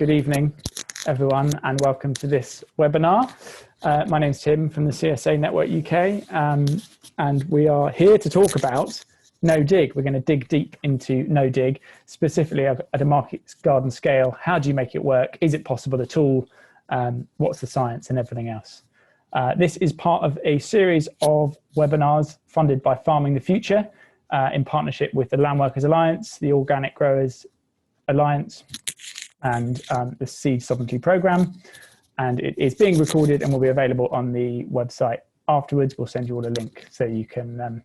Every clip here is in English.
Good evening, everyone, and welcome to this webinar. My name's Tim from the CSA Network UK, and we are here to talk about no dig. We're going to dig deep into no dig, specifically at a market garden scale. How do you make it work? Is it possible at all? What's the science and everything else? This is part of a series of webinars funded by Farming the Future in partnership with the Land Workers Alliance, the Organic Growers Alliance, and the Seed Sovereignty Programme. And it is being recorded and will be available on the website afterwards. We'll send you all a link so you can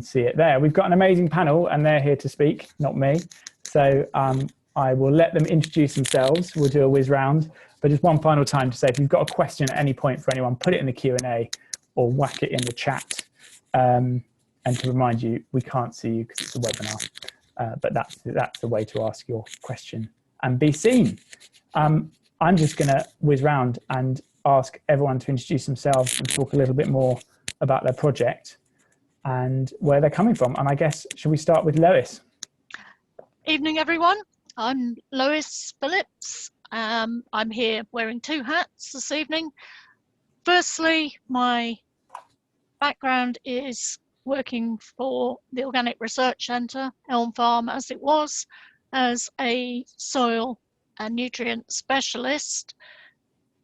see it there. We've got an amazing panel and they're here to speak, not me. So I will let them introduce themselves. We'll do a whiz round, but just one final time to say, if you've got a question at any point for anyone, put it in the Q&A or whack it in the chat. And to remind you, we can't see you because it's a webinar, but that's the way to ask your question and be seen. I'm just going to whiz round and ask everyone to introduce themselves and talk a little bit more about their project and where they're coming from. And I guess, should we start with Lois? Evening, everyone. I'm Lois Phillips. I'm here wearing two hats this evening. Firstly, my background is working for the Organic Research Centre, Elm Farm as it was, as a soil and nutrient specialist.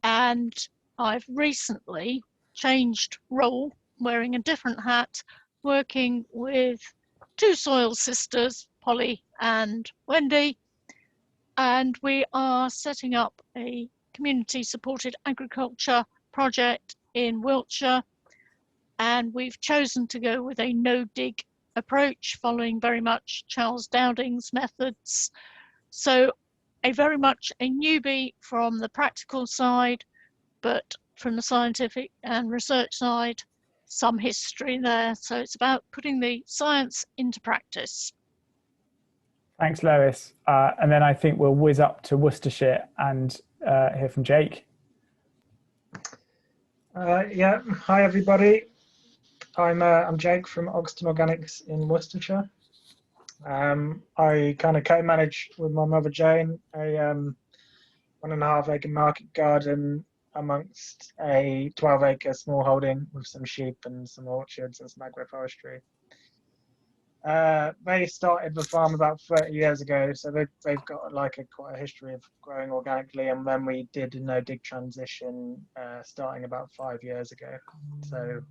And I've recently changed role, wearing a different hat, working with two soil sisters, Polly and Wendy, and we are setting up a community supported agriculture project in Wiltshire, and we've chosen to go with a no dig approach, following very much Charles Dowding's methods. So very much a newbie from the practical side, but from the scientific and research side, some history there. So it's about putting the science into practice. Thanks, Lois. And then I think we'll whiz up to Worcestershire and hear from Jake. Yeah, hi everybody. I'm Jake from Oxton Organics in Worcestershire. I kind of co-manage with my mother Jane a 1.5 acre market garden amongst a 12 acre small holding with some sheep and some orchards and some agroforestry. They started the farm about 30 years ago, so they've got like quite a history of growing organically, and then we did a no dig transition starting about 5 years ago. So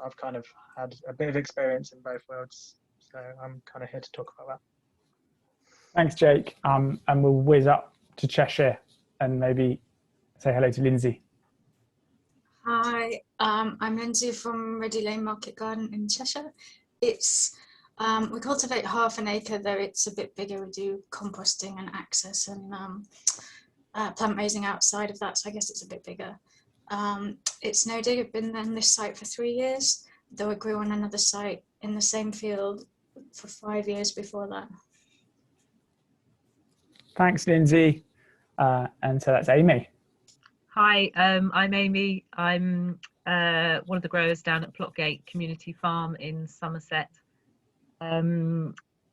I've kind of had a bit of experience in both worlds, so I'm kind of here to talk about that. Thanks, Jake. And we'll whiz up to Cheshire and maybe say hello to Lindsay. Hi, I'm Lindsay from Reddy Lane Market Garden in Cheshire. It's we cultivate 1/2 acre, though it's a bit bigger. We do composting and access and plant raising outside of that, so I guess it's a bit bigger. It's no dig. I've been on this site for 3 years, though I grew on another site in the same field for 5 years before that. Thanks, Lindsay. And so that's Amy. Hi, I'm Amy. I'm one of the growers down at Plotgate Community Farm in Somerset.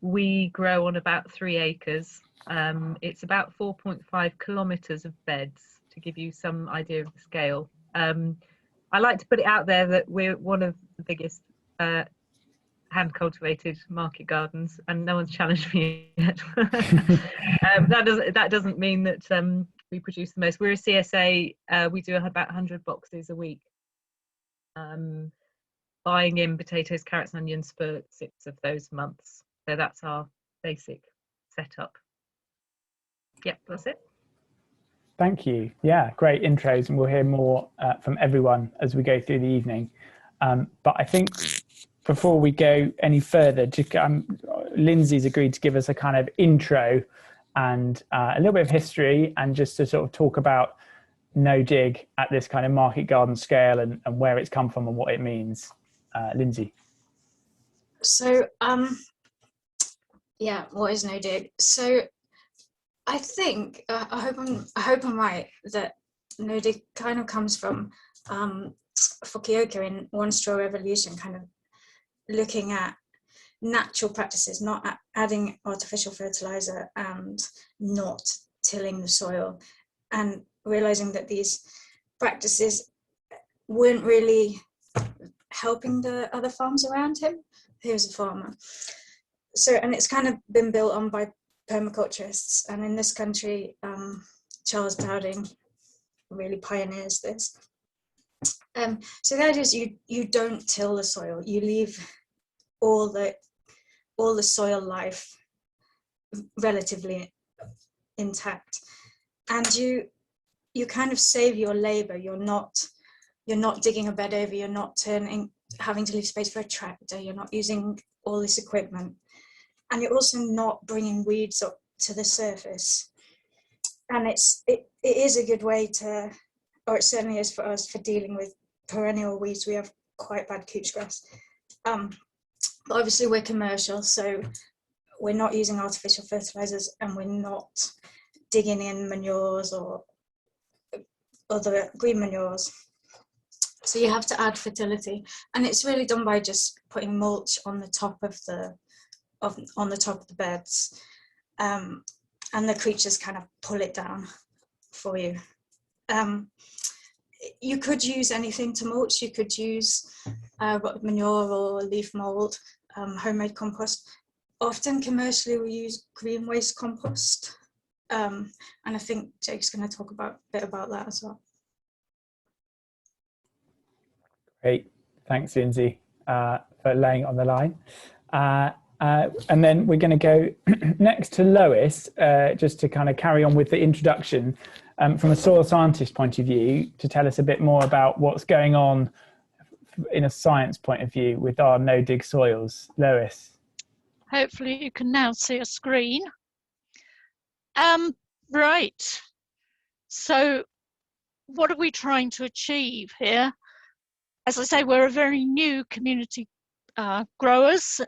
We grow on about 3 acres. It's about 4.5 kilometres of beds, to give you some idea of the scale. I like to put it out there that we're one of the biggest hand cultivated market gardens, and no one's challenged me yet. That doesn't mean that we produce the most. We're a CSA. We do about 100 boxes a week. Buying in potatoes, carrots and onions for 6 of those months. So that's our basic setup. Yep, that's it. Thank you. Yeah, great intros, and we'll hear more from everyone as we go through the evening. But I think before we go any further, Lindsay's agreed to give us a kind of intro and a little bit of history, and just to sort of talk about no dig at this kind of market garden scale and where it's come from and what it means. Lindsay. So yeah, what is no dig? So I think I hope I'm right that no dig kind of comes from Fukuoka in One Straw Revolution, kind of looking at natural practices, not adding artificial fertilizer and not tilling the soil, and realizing that these practices weren't really helping the other farms around him. He was a farmer. So, and it's kind of been built on by permaculturists, and in this country, Charles Dowding really pioneers this. So the idea is you don't till the soil, you leave all the soil life relatively intact, and you kind of save your labor. You're not digging a bed over, you're not having to leave space for a tractor, you're not using all this equipment, and you're also not bringing weeds up to the surface. And it is a good way to, or it certainly is for us, for dealing with perennial weeds. We have quite bad couch grass. But obviously we're commercial, so we're not using artificial fertilizers, and we're not digging in manures or other green manures. So you have to add fertility, and it's really done by just putting mulch on the top of the beds, and the creatures kind of pull it down for you. You could use anything to mulch. You could use manure or leaf mold, homemade compost. Often commercially we use green waste compost, and I think Jake's going to talk a bit about that as well. Great, thanks Lindsay for laying it on the line. And then we're going to go next to Lois, just to kind of carry on with the introduction from a soil scientist point of view, to tell us a bit more about what's going on in a science point of view with our no-dig soils. Lois. Hopefully you can now see a screen. Right, so what are we trying to achieve here? As I say, we're a very new community growers.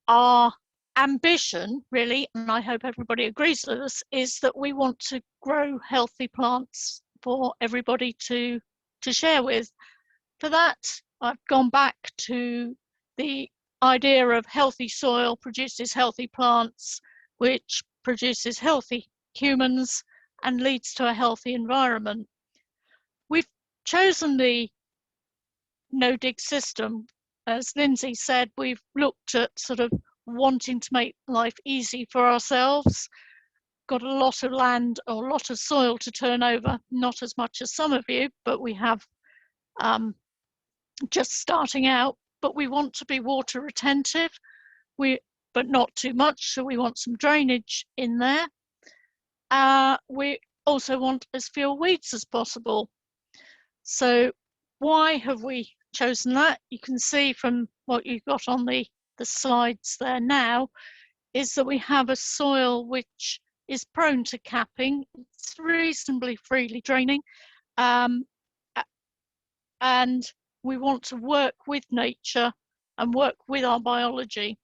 Our ambition, really, and I hope everybody agrees with us, is that we want to grow healthy plants for everybody to share with. For that, I've gone back to the idea of healthy soil produces healthy plants, which produces healthy humans and leads to a healthy environment. We've chosen the no-dig system. As Lindsay said, we've looked at sort of wanting to make life easy for ourselves. Got a lot of land or a lot of soil to turn over, not as much as some of you, but we have just starting out. But we want to be water retentive, but not too much, so we want some drainage in there. We also want as few weeds as possible. So why have we chosen that? You can see from what you've got on the slides there now, is that we have a soil which is prone to capping. It's reasonably freely draining, and we want to work with nature and work with our biology.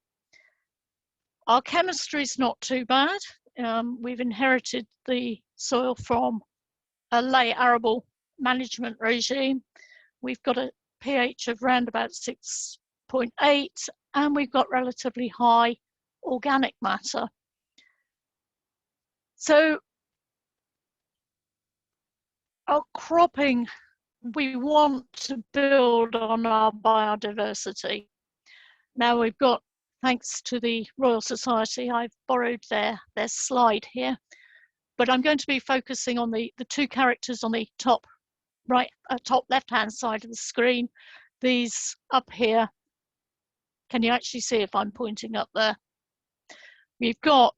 Our chemistry is not too bad. We've inherited the soil from a lay arable management regime. We've got a pH of around about 6.8, and we've got relatively high organic matter. So our cropping, we want to build on our biodiversity. Now we've got, thanks to the Royal Society, I've borrowed their slide here, but I'm going to be focusing on the two characters on the top left-hand side of the screen. These up here, can you actually see if I'm pointing up there? We've got,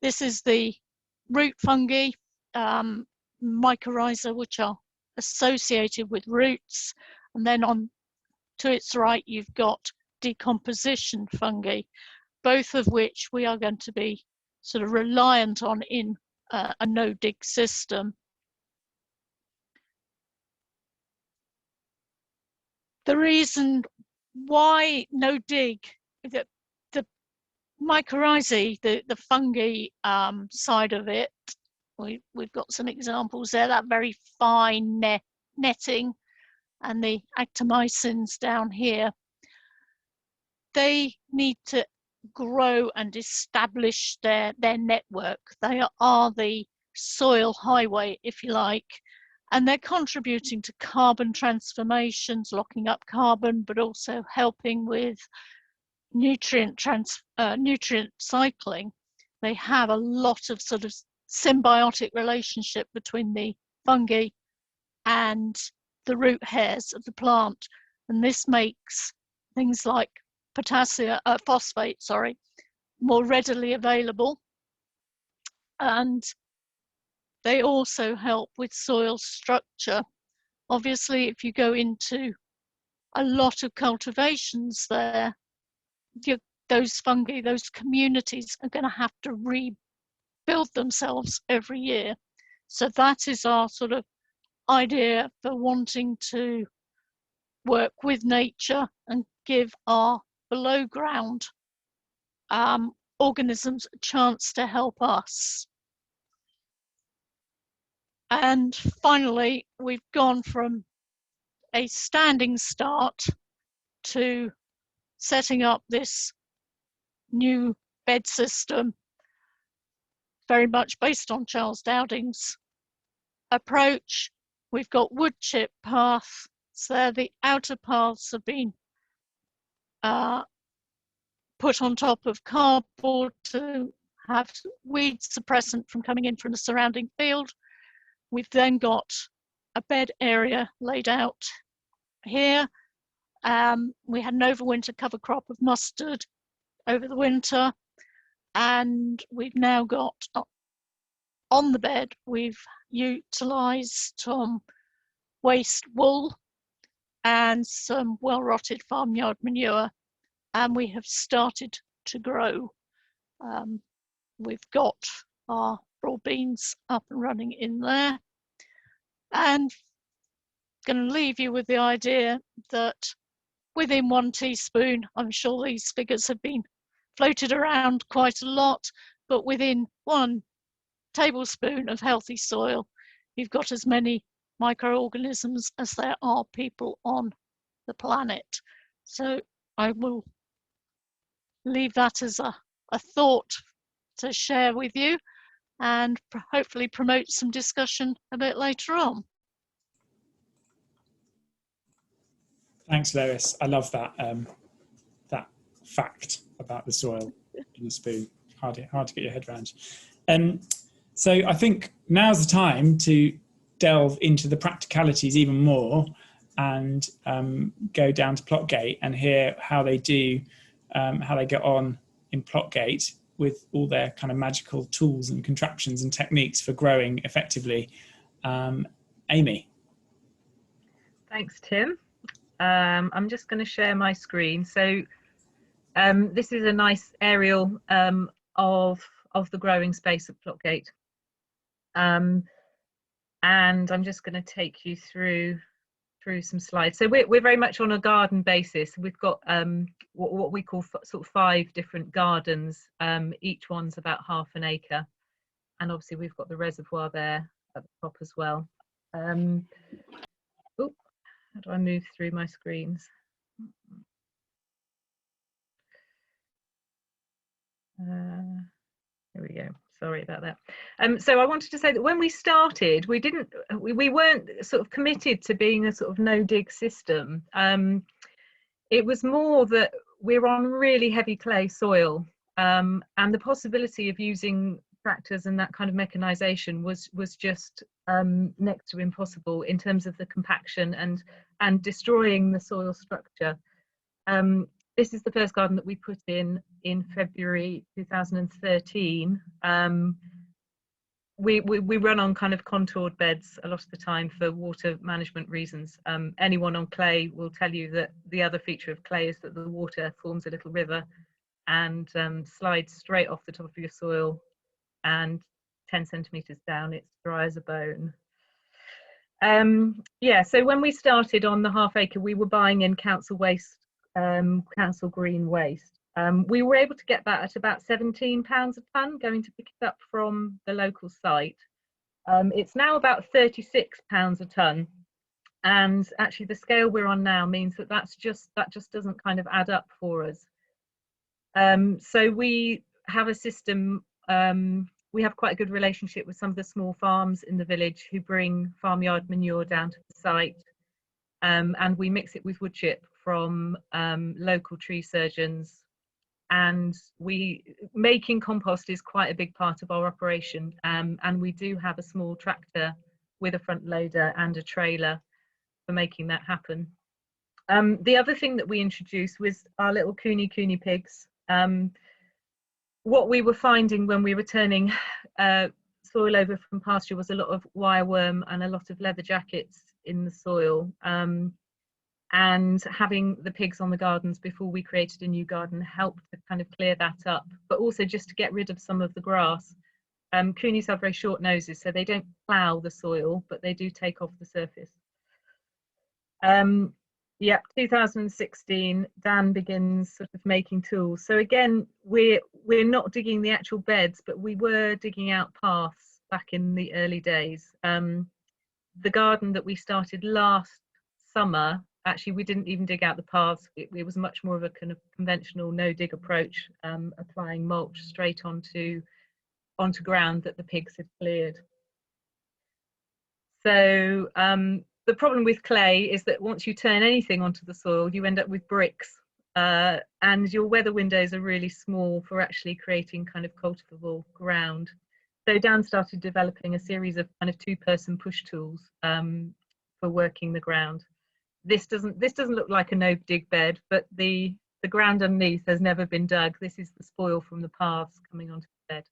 this is the root fungi, mycorrhiza, which are associated with roots, and then on to its right you've got decomposition fungi, both of which we are going to be sort of reliant on in a no-dig system. The reason why no-dig, the mycorrhizae, the fungi side of it, we've got some examples there, that very fine netting, and the actomycins down here. They need to grow and establish their network. They are the soil highway, if you like, and they're contributing to carbon transformations, locking up carbon, but also helping with nutrient cycling. They have a lot of sort of symbiotic relationship between the fungi and the root hairs of the plant, and this makes things like phosphate, more readily available. And they also help with soil structure. Obviously, if you go into a lot of cultivations there, those fungi, those communities are going to have to rebuild themselves every year. So that is our sort of idea for wanting to work with nature and give our below ground organisms a chance to help us. And finally, we've gone from a standing start to setting up this new bed system, very much based on Charles Dowding's approach. We've got wood chip paths, so the outer paths have been put on top of cardboard to have weed suppressant from coming in from the surrounding field. We've then got a bed area laid out here. We had an overwinter cover crop of mustard over the winter, and we've now got on the bed, we've utilised some waste wool and some well-rotted farmyard manure, and we have started to grow. We've got our broad beans up and running in there, and going to leave you with the idea that within 1 teaspoon, I'm sure these figures have been floated around quite a lot, but within 1 tablespoon of healthy soil, you've got as many microorganisms as there are people on the planet. So I will leave that as a thought to share with you, and hopefully promote some discussion a bit later on. Thanks, Lois. I love that that fact about the soil in the spoon. Hard to get your head around. So I think now's the time to delve into the practicalities even more, and go down to Plotgate and hear how they do, how they get on in Plotgate with all their kind of magical tools and contraptions and techniques for growing effectively. Amy. Thanks, Tim. I'm just going to share my screen. So this is a nice aerial of the growing space at Plotgate. And I'm just going to take you through some slides. So we're very much on a garden basis. We've got what we call sort of 5 different gardens. Each one's about ½ an acre, and obviously we've got the reservoir there at the top as well. How do I move through my screens? Here we go. Sorry about that. So I wanted to say that when we started, we weren't sort of committed to being a sort of no-dig system. It was more that we're on really heavy clay soil, and the possibility of using tractors and that kind of mechanisation was just next to impossible in terms of the compaction and destroying the soil structure. This is the first garden that we put in February 2013. We run on kind of contoured beds a lot of the time for water management reasons. Anyone on clay will tell you that the other feature of clay is that the water forms a little river and slides straight off the top of your soil, and 10 centimetres down it's dry as a bone. Yeah, so when we started on the ½ acre, we were buying in council waste, council green waste. We were able to get that at about £17 a tonne, going to pick it up from the local site. It's now about £36 a tonne, and actually the scale we're on now means that that just doesn't kind of add up for us. So we have a system, we have quite a good relationship with some of the small farms in the village who bring farmyard manure down to the site, and we mix it with wood chip from local tree surgeons. And making compost is quite a big part of our operation, and we do have a small tractor with a front loader and a trailer for making that happen. The other thing that we introduced was our little cooney pigs. What we were finding when we were turning soil over from pasture was a lot of wireworm and a lot of leather jackets in the soil. And having the pigs on the gardens before we created a new garden helped to kind of clear that up, but also just to get rid of some of the grass. Coonies have very short noses, so they don't plough the soil, but they do take off the surface. Yeah, 2016, Dan begins sort of making tools. So again, we're not digging the actual beds, but we were digging out paths back in the early days. The garden that we started last summer, actually we didn't even dig out the paths. It was much more of a kind of conventional no dig approach, applying mulch straight onto ground that the pigs had cleared. So the problem with clay is that once you turn anything onto the soil, you end up with bricks, and your weather windows are really small for actually creating kind of cultivable ground. So Dan started developing a series of kind of two-person push tools for working the ground. This doesn't look like a no-dig bed, but the ground underneath has never been dug. This is the spoil from the paths coming onto the bed.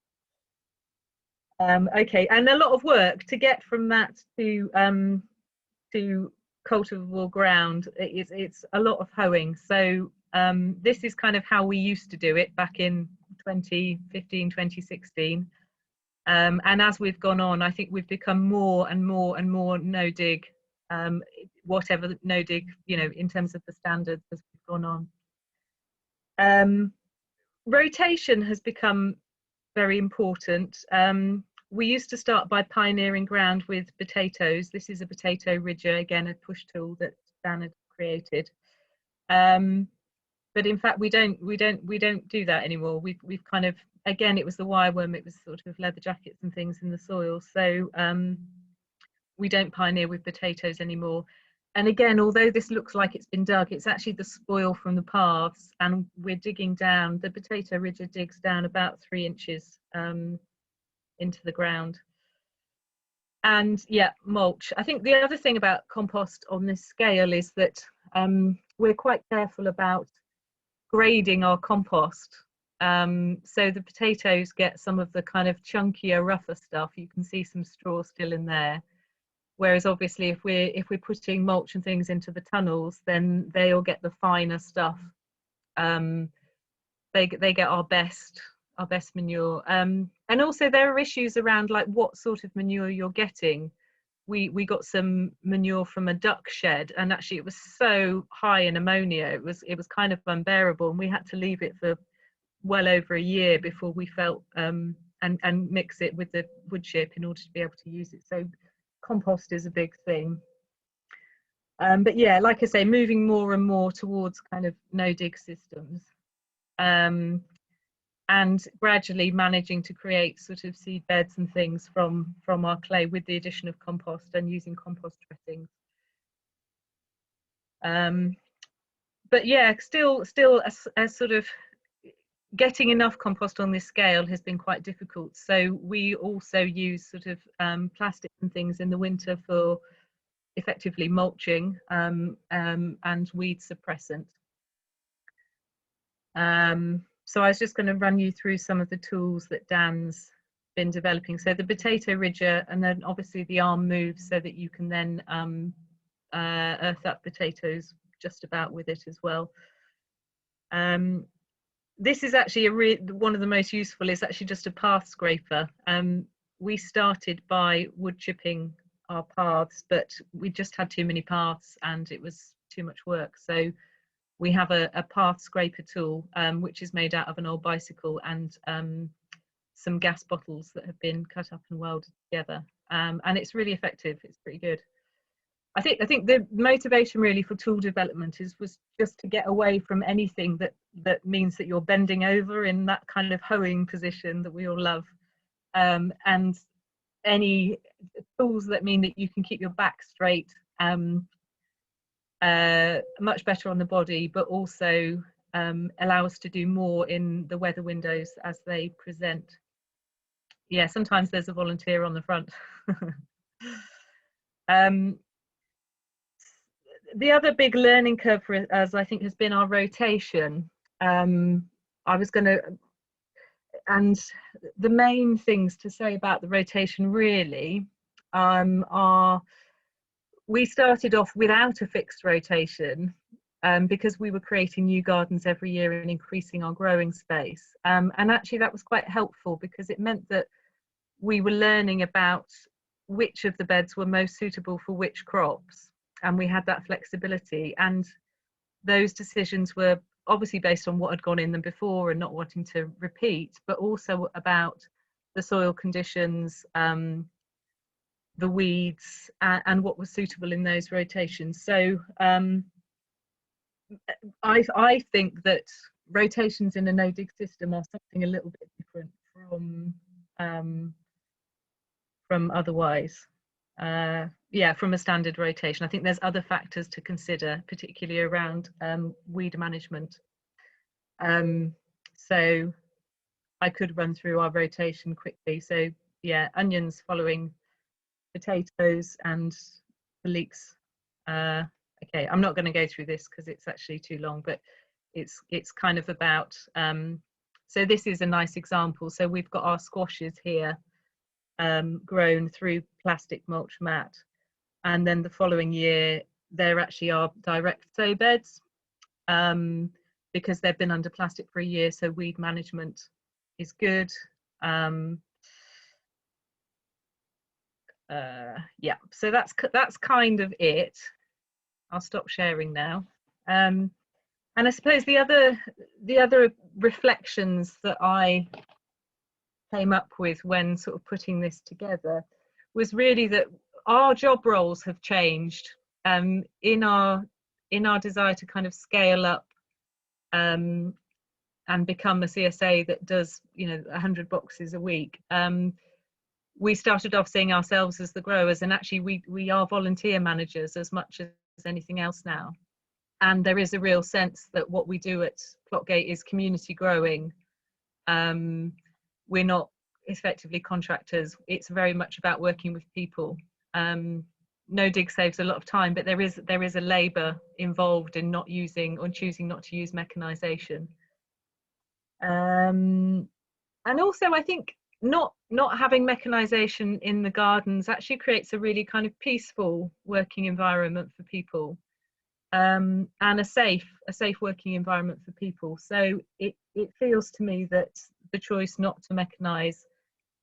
Okay, and a lot of work to get from that to cultivable ground. It's a lot of hoeing. So this is kind of how we used to do it back in 2015, 2016. And as we've gone on, I think we've become more and more no dig, whatever no dig, you know, in terms of the standards as we've gone on. Rotation has become very important. We used to start by pioneering ground with potatoes. This is a potato ridger, again a push tool that Dan had created. But in fact, we don't do that anymore. We've kind of, again, it was the wireworm, it was sort of leather jackets and things in the soil. So we don't pioneer with potatoes anymore. And again, although this looks like it's been dug, it's actually the spoil from the paths, and we're digging down. The potato ridger digs down about 3 inches into the ground. And yeah, mulch. I think the other thing about compost on this scale is that we're quite careful about grading our compost. So the potatoes get some of the kind of chunkier, rougher stuff. You can see some straw still in there. Whereas obviously if we're putting mulch and things into the tunnels, then they'll get the finer stuff. They get our best manure. And also there are issues around like what sort of manure you're getting. We got some manure from a duck shed, and actually it was so high in ammonia, it was kind of unbearable, and we had to leave it for well over a year before we felt and mix it with the wood chip in order to be able to use it. So compost is a big thing. But yeah, like I say, moving more and more towards kind of no dig systems, and gradually managing to create sort of seed beds and things from our clay with the addition of compost and using compost dressings. But yeah, still a sort of getting enough compost on this scale has been quite difficult. So we also use sort of plastic and things in the winter for effectively mulching and weed suppressant. So I was just going to run you through some of the tools that Dan's been developing. So the potato ridger, and then obviously the arm moves so that you can then earth up potatoes just about with it as well. This is actually one of the most useful, is actually just a path scraper. We started by wood chipping our paths, but we just had too many paths and it was too much work. So we have a path scraper tool, which is made out of an old bicycle and some gas bottles that have been cut up and welded together. And it's really effective, it's pretty good. I think the motivation really for tool development was just to get away from anything that means that you're bending over in that kind of hoeing position that we all love, and any tools that mean that you can keep your back straight, much better on the body, but also allow us to do more in the weather windows as they present. Yeah, sometimes there's a volunteer on the front. The other big learning curve for us, I think, has been our rotation. And the main things to say about the rotation really are, we started off without a fixed rotation because we were creating new gardens every year and increasing our growing space. And actually that was quite helpful because it meant that we were learning about which of the beds were most suitable for which crops, and we had that flexibility, and those decisions were obviously based on what had gone in them before and not wanting to repeat, but also about the soil conditions, the weeds, and what was suitable in those rotations. So I think that rotations in a no-dig system are something a little bit different from otherwise. Yeah, from a standard rotation. I think there's other factors to consider, particularly around weed management. So I could run through our rotation quickly. So yeah, onions following potatoes and the leeks. Okay, I'm not going to go through this because it's actually too long, but it's kind of about, so this is a nice example. So we've got our squashes here grown through plastic mulch mat, and then the following year there actually are direct sow beds because they've been under plastic for a year, so weed management is good. Yeah, so that's kind of it. I'll stop sharing now. And I suppose the other reflections that I came up with when sort of putting this together was really that our job roles have changed in our desire to kind of scale up and become a CSA that does 100 boxes a week. We started off seeing ourselves as the growers, and actually we are volunteer managers as much as anything else now. And there is a real sense that what we do at Plotgate is community growing. We're not effectively contractors. It's very much about working with people. No dig saves a lot of time, but there is a labour involved in not using or choosing not to use mechanisation. And also I think not having mechanisation in the gardens actually creates a really kind of peaceful working environment for people, and a safe working environment for people. So it feels to me that the choice not to mechanise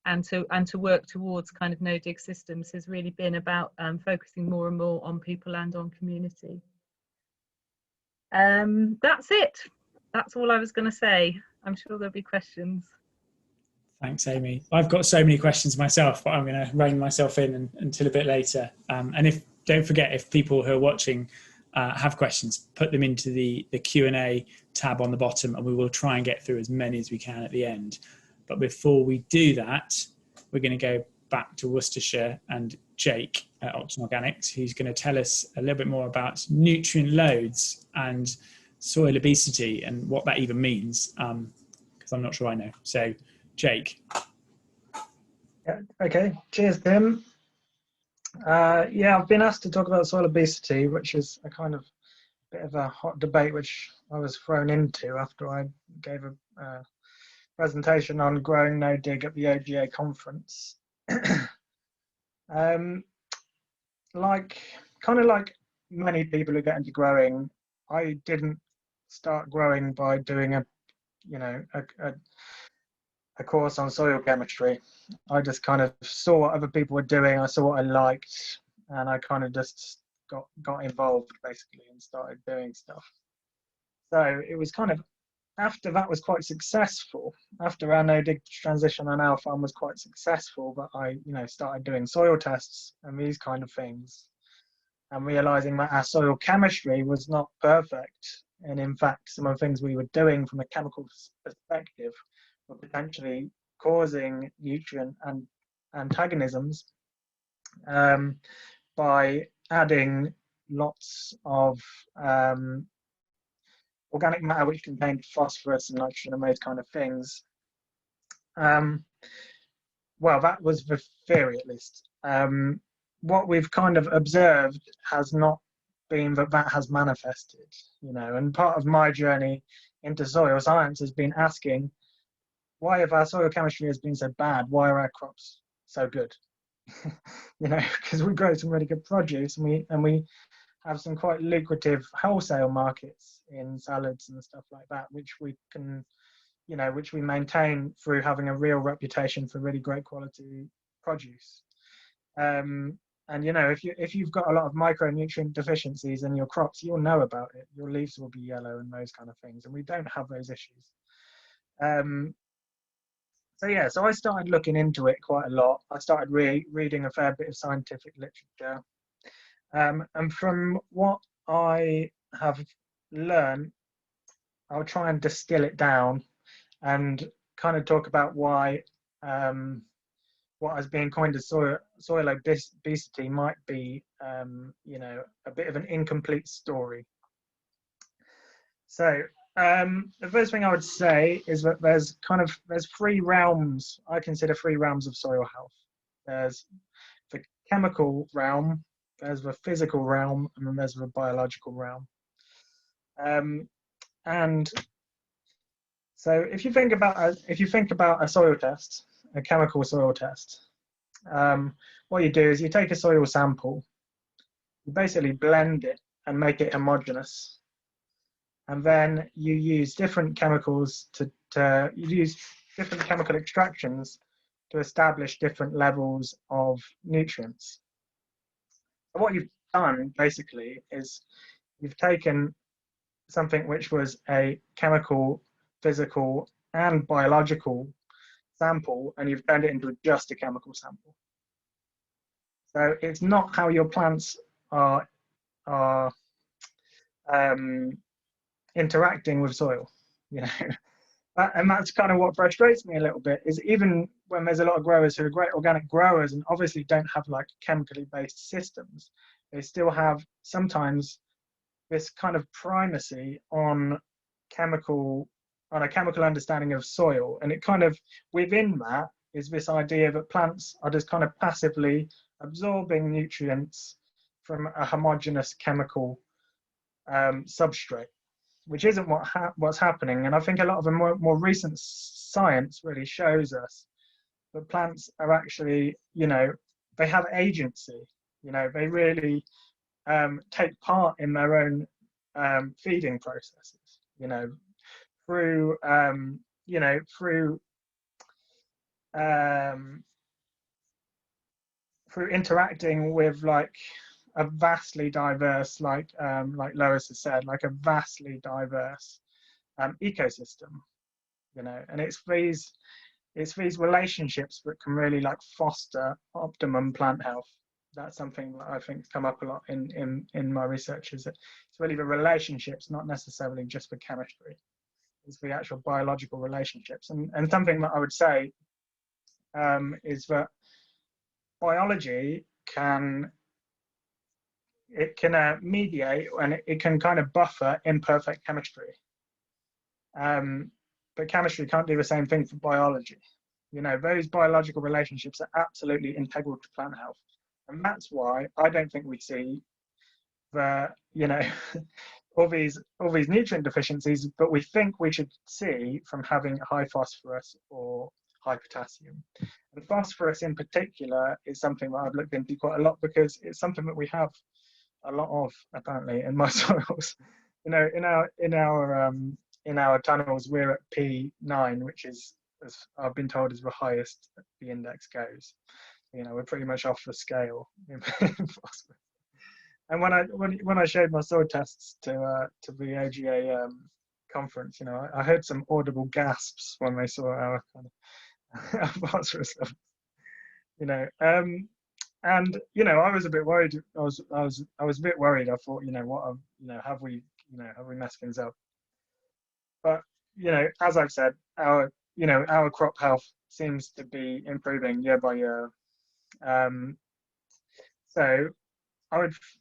and to work towards kind of no dig systems has really been about focusing more and more on people and on community. That's it. That's all I was going to say. I'm sure there'll be questions. Thanks, Amy. I've got so many questions myself, but I'm going to rein myself in until a bit later. And don't forget, if people who are watching have questions, put them into the Q&A tab on the bottom, and we will try and get through as many as we can at the end. But before we do that, we're going to go back to Worcestershire and Jake at Oxton Organics, who's going to tell us a little bit more about nutrient loads and soil obesity and what that even means, because I'm not sure I know. So, Jake. Yeah, okay. Cheers, Tim. Yeah, I've been asked to talk about soil obesity, which is a kind of bit of a hot debate, which I was thrown into after I gave a presentation on growing no dig at the OGA conference. Like many people who get into growing, I didn't start growing by doing a course on soil chemistry. I just kind of saw what other people were doing. I saw what I liked, and I kind of just got involved basically and started doing stuff. So it was kind of, after that was quite successful, after our no dig transition on our farm was quite successful, but I started doing soil tests and these kind of things. and realizing that our soil chemistry was not perfect. And in fact, some of the things we were doing from a chemical perspective were potentially causing nutrient and antagonisms by adding lots of organic matter which contained phosphorus and nitrogen and those kind of things. Well, that was the theory, at least. What we've kind of observed has not been that has manifested, you know, and part of my journey into soil science has been asking, why if our soil chemistry has been so bad, why are our crops so good? You know, because we grow some really good produce, and we have some quite lucrative wholesale markets in salads and stuff like that, which we can, you know, which we maintain through having a real reputation for really great quality produce. And you know, if you've got a lot of micronutrient deficiencies in your crops, you'll know about it. Your leaves will be yellow and those kind of things, and we don't have those issues. So yeah, so I started looking into it quite a lot. I started reading a fair bit of scientific literature, and from what I have learned, I'll try and distill it down and kind of talk about why what has been coined as soil obesity might be, you know, a bit of an incomplete story. So the first thing I would say is that there's three realms. I consider three realms of soil health. There's the chemical realm, there's the physical realm, and then there's the biological realm. And so if you think about a soil test, a chemical soil test, what you do is you take a soil sample, you basically blend it and make it homogeneous, and then you use different chemicals you use different chemical extractions to establish different levels of nutrients. So what you've done basically is you've taken something which was a chemical, physical, and biological sample, and you've turned it into just a chemical sample. So it's not how your plants are interacting with soil, you know. And that's kind of what frustrates me a little bit, is even when there's a lot of growers who are great organic growers and obviously don't have like chemically based systems, they still have sometimes this kind of primacy on a chemical understanding of soil. And it kind of, within that is this idea that plants are just kind of passively absorbing nutrients from a homogeneous chemical substrate, which isn't what's happening. And I think a lot of the more recent science really shows us that plants are actually, you know, they have agency, you know, they really take part in their own feeding processes, you know, through interacting with like a vastly diverse, like Lois has said, like a vastly diverse ecosystem, you know. And it's these relationships that can really like foster optimum plant health. That's something that I think come up a lot in my research, is that it's really the relationships, not necessarily just the chemistry. It's the actual biological relationships. And something that I would say is that biology can mediate, and it can kind of buffer imperfect chemistry. But chemistry can't do the same thing for biology. You know, those biological relationships are absolutely integral to plant health. And that's why I don't think we see the, you know, all these nutrient deficiencies, but we think we should see from having high phosphorus or high potassium. And phosphorus in particular is something that I've looked into quite a lot, because it's something that we have a lot of apparently in my soils. You know, in our tunnels we're at P9, which is, as I've been told, is the highest the index goes. You know, we're pretty much off the scale in phosphorus. And when I showed my soil tests to the AGA conference, you know, I heard some audible gasps when they saw our kind of phosphorus levels. You know, And I was a bit worried. I was a bit worried. I thought, have we messed things up? But as I've said, our crop health seems to be improving year by year. So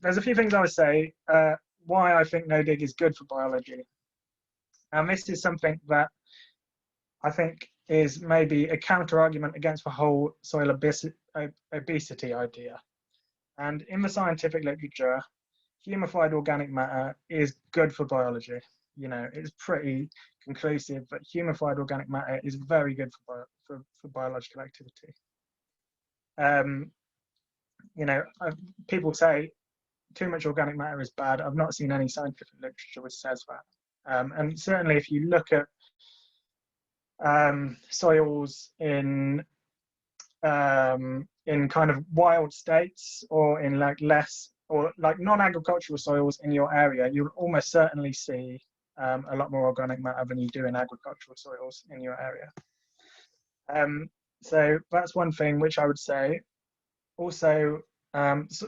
there's a few things I would say why I think no dig is good for biology. And this is something that I think is maybe a counter argument against the whole soil obesity idea. And in the scientific literature, humified organic matter is good for biology. It's pretty conclusive that humified organic matter is very good for biological activity. People say too much organic matter is bad. I've not seen any scientific literature which says that. And certainly if you look at soils in kind of wild states, or in like non-agricultural soils in your area, you'll almost certainly see a lot more organic matter than you do in agricultural soils in your area. So that's one thing which I would say. Also,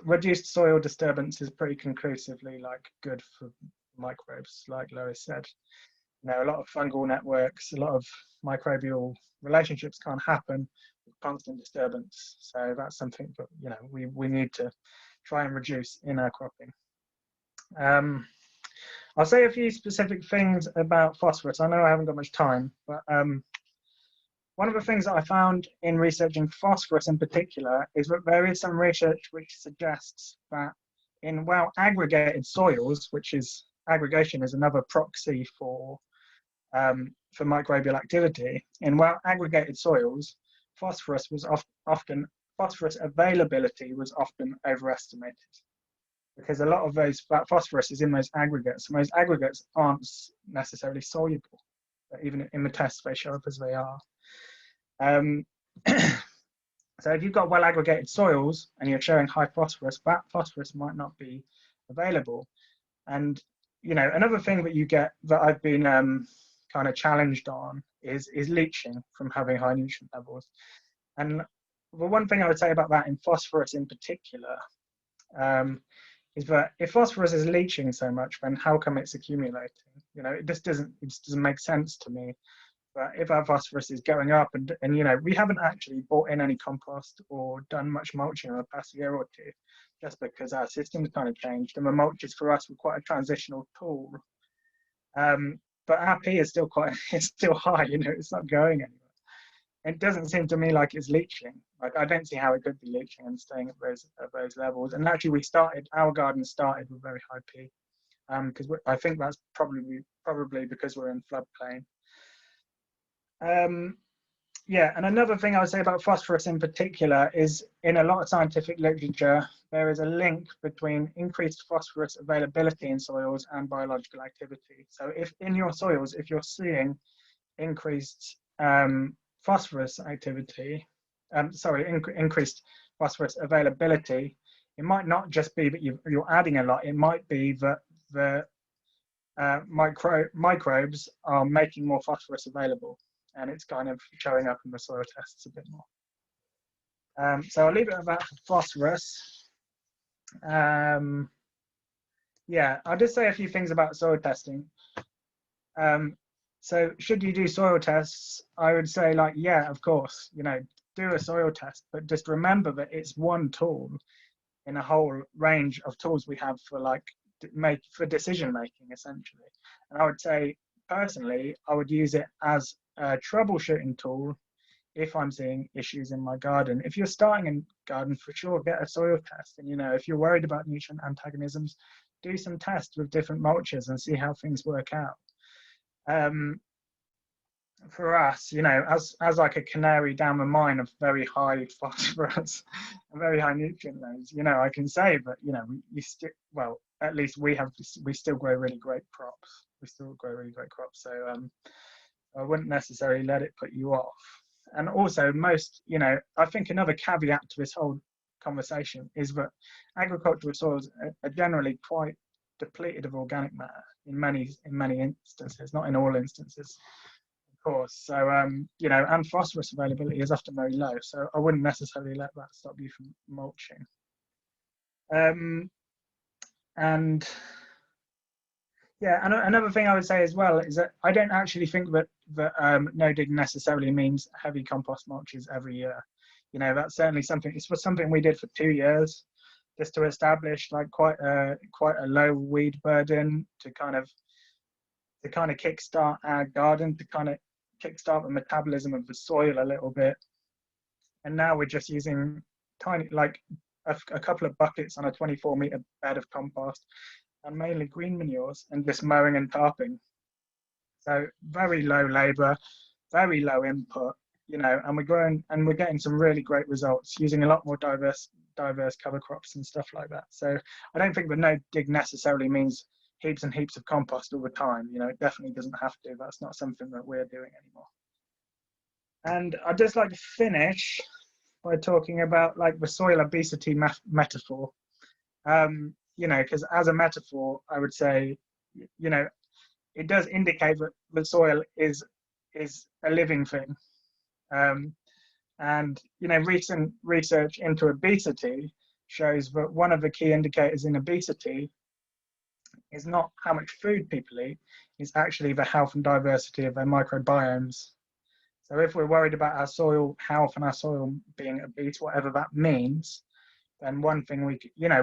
reduced soil disturbance is pretty conclusively good for microbes, like Lois said. A lot of fungal networks, a lot of microbial relationships can't happen with constant disturbance. So that's something that we need to try and reduce in our cropping. I'll say a few specific things about phosphorus. I know I haven't got much time, but one of the things that I found in researching phosphorus in particular is that there is some research which suggests that in well aggregated soils, which is aggregation is another proxy for microbial activity, in well aggregated soils, phosphorus availability was often overestimated, because a lot of that phosphorus is in those aggregates, and those aggregates aren't necessarily soluble, but even in the tests they show up as they are. So if you've got well aggregated soils and you're showing high phosphorus, that phosphorus might not be available. And another thing that you get that I've been kind of challenged on is leaching from having high nutrient levels. And the one thing I would say about that in phosphorus in particular is that if phosphorus is leaching so much, then how come it's accumulating? It just doesn't make sense to me. But if our phosphorus is going up, and we haven't actually bought in any compost or done much mulching in the past year or two, just because our system's kind of changed, and the mulches for us were quite a transitional tool. But our P is still it's still high. It's not going anywhere. It doesn't seem to me like it's leaching. I don't see how it could be leaching and staying at those levels. And actually, our garden started with very high P, because I think that's probably because we're in floodplain. Yeah, and another thing I would say about phosphorus in particular is in a lot of scientific literature, there is a link between increased phosphorus availability in soils and biological activity. So if in your soils, if you're seeing increased phosphorus activity, increased phosphorus availability, it might not just be that you're adding a lot, it might be that the microbes are making more phosphorus available, and it's kind of showing up in the soil tests a bit more. So I'll leave it at that for phosphorus. Yeah, I'll just say a few things about soil testing. So should you do soil tests? I would say yeah, of course, do a soil test, but just remember that it's one tool in a whole range of tools we have for decision making, essentially. And I would say, personally, I would use it as a troubleshooting tool if I'm seeing issues in my garden. If you're starting a garden, for sure, get a soil test. And, if you're worried about nutrient antagonisms, do some tests with different mulches and see how things work out. For us, as like a canary down the mine of very high phosphorus and very high nutrient loads, I can say that, at least we still grow really great crops. So I wouldn't necessarily let it put you off. And also I think another caveat to this whole conversation is that agricultural soils are generally quite depleted of organic matter in many instances, not in all instances, of course. So, you know, and phosphorus availability is often very low. So I wouldn't necessarily let that stop you from mulching. And yeah, and another thing I would say as well is that I don't actually think that no dig necessarily means heavy compost mulches every year. You know, that's certainly something. This was something we did for 2 years, just to establish like quite a low weed burden to kind of kickstart our garden, to kind of kickstart the metabolism of the soil a little bit. And now we're just using tiny, like a couple of buckets on a 24-meter bed of compost, and mainly green manures, and just mowing and tarping. So very low labour, very low input, you know, and we're getting some really great results using a lot more diverse cover crops and stuff like that. So I don't think that no dig necessarily means heaps and heaps of compost all the time. You know, it definitely doesn't have to. That's not something that we're doing anymore. And I'd just like to finish by talking about like the soil obesity metaphor. You know, because as a metaphor, I would say, you know, it does indicate that the soil is a living thing. And, you know, recent research into obesity shows that one of the key indicators in obesity is not how much food people eat, it's actually the health and diversity of their microbiomes. So if we're worried about our soil health and our soil being obese, whatever that means, then one thing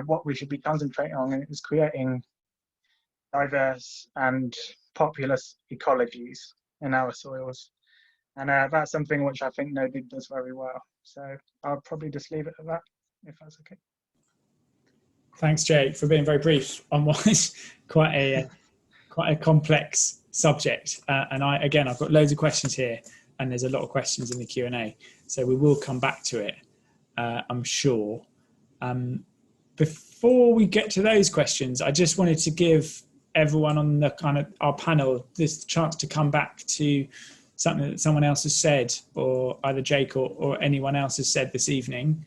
what we should be concentrating on is creating diverse and populous ecologies in our soils. And that's something which I think no dig does very well. So I'll probably just leave it at that, if that's okay. Thanks, Jake, for being very brief on what is quite a complex subject. And I've got loads of questions here, and there's a lot of questions in the Q&A. So we will come back to it, I'm sure. Before we get to those questions, I just wanted to give everyone on the kind of our panel this chance to come back to something that someone else has said, or either Jake or anyone else has said this evening,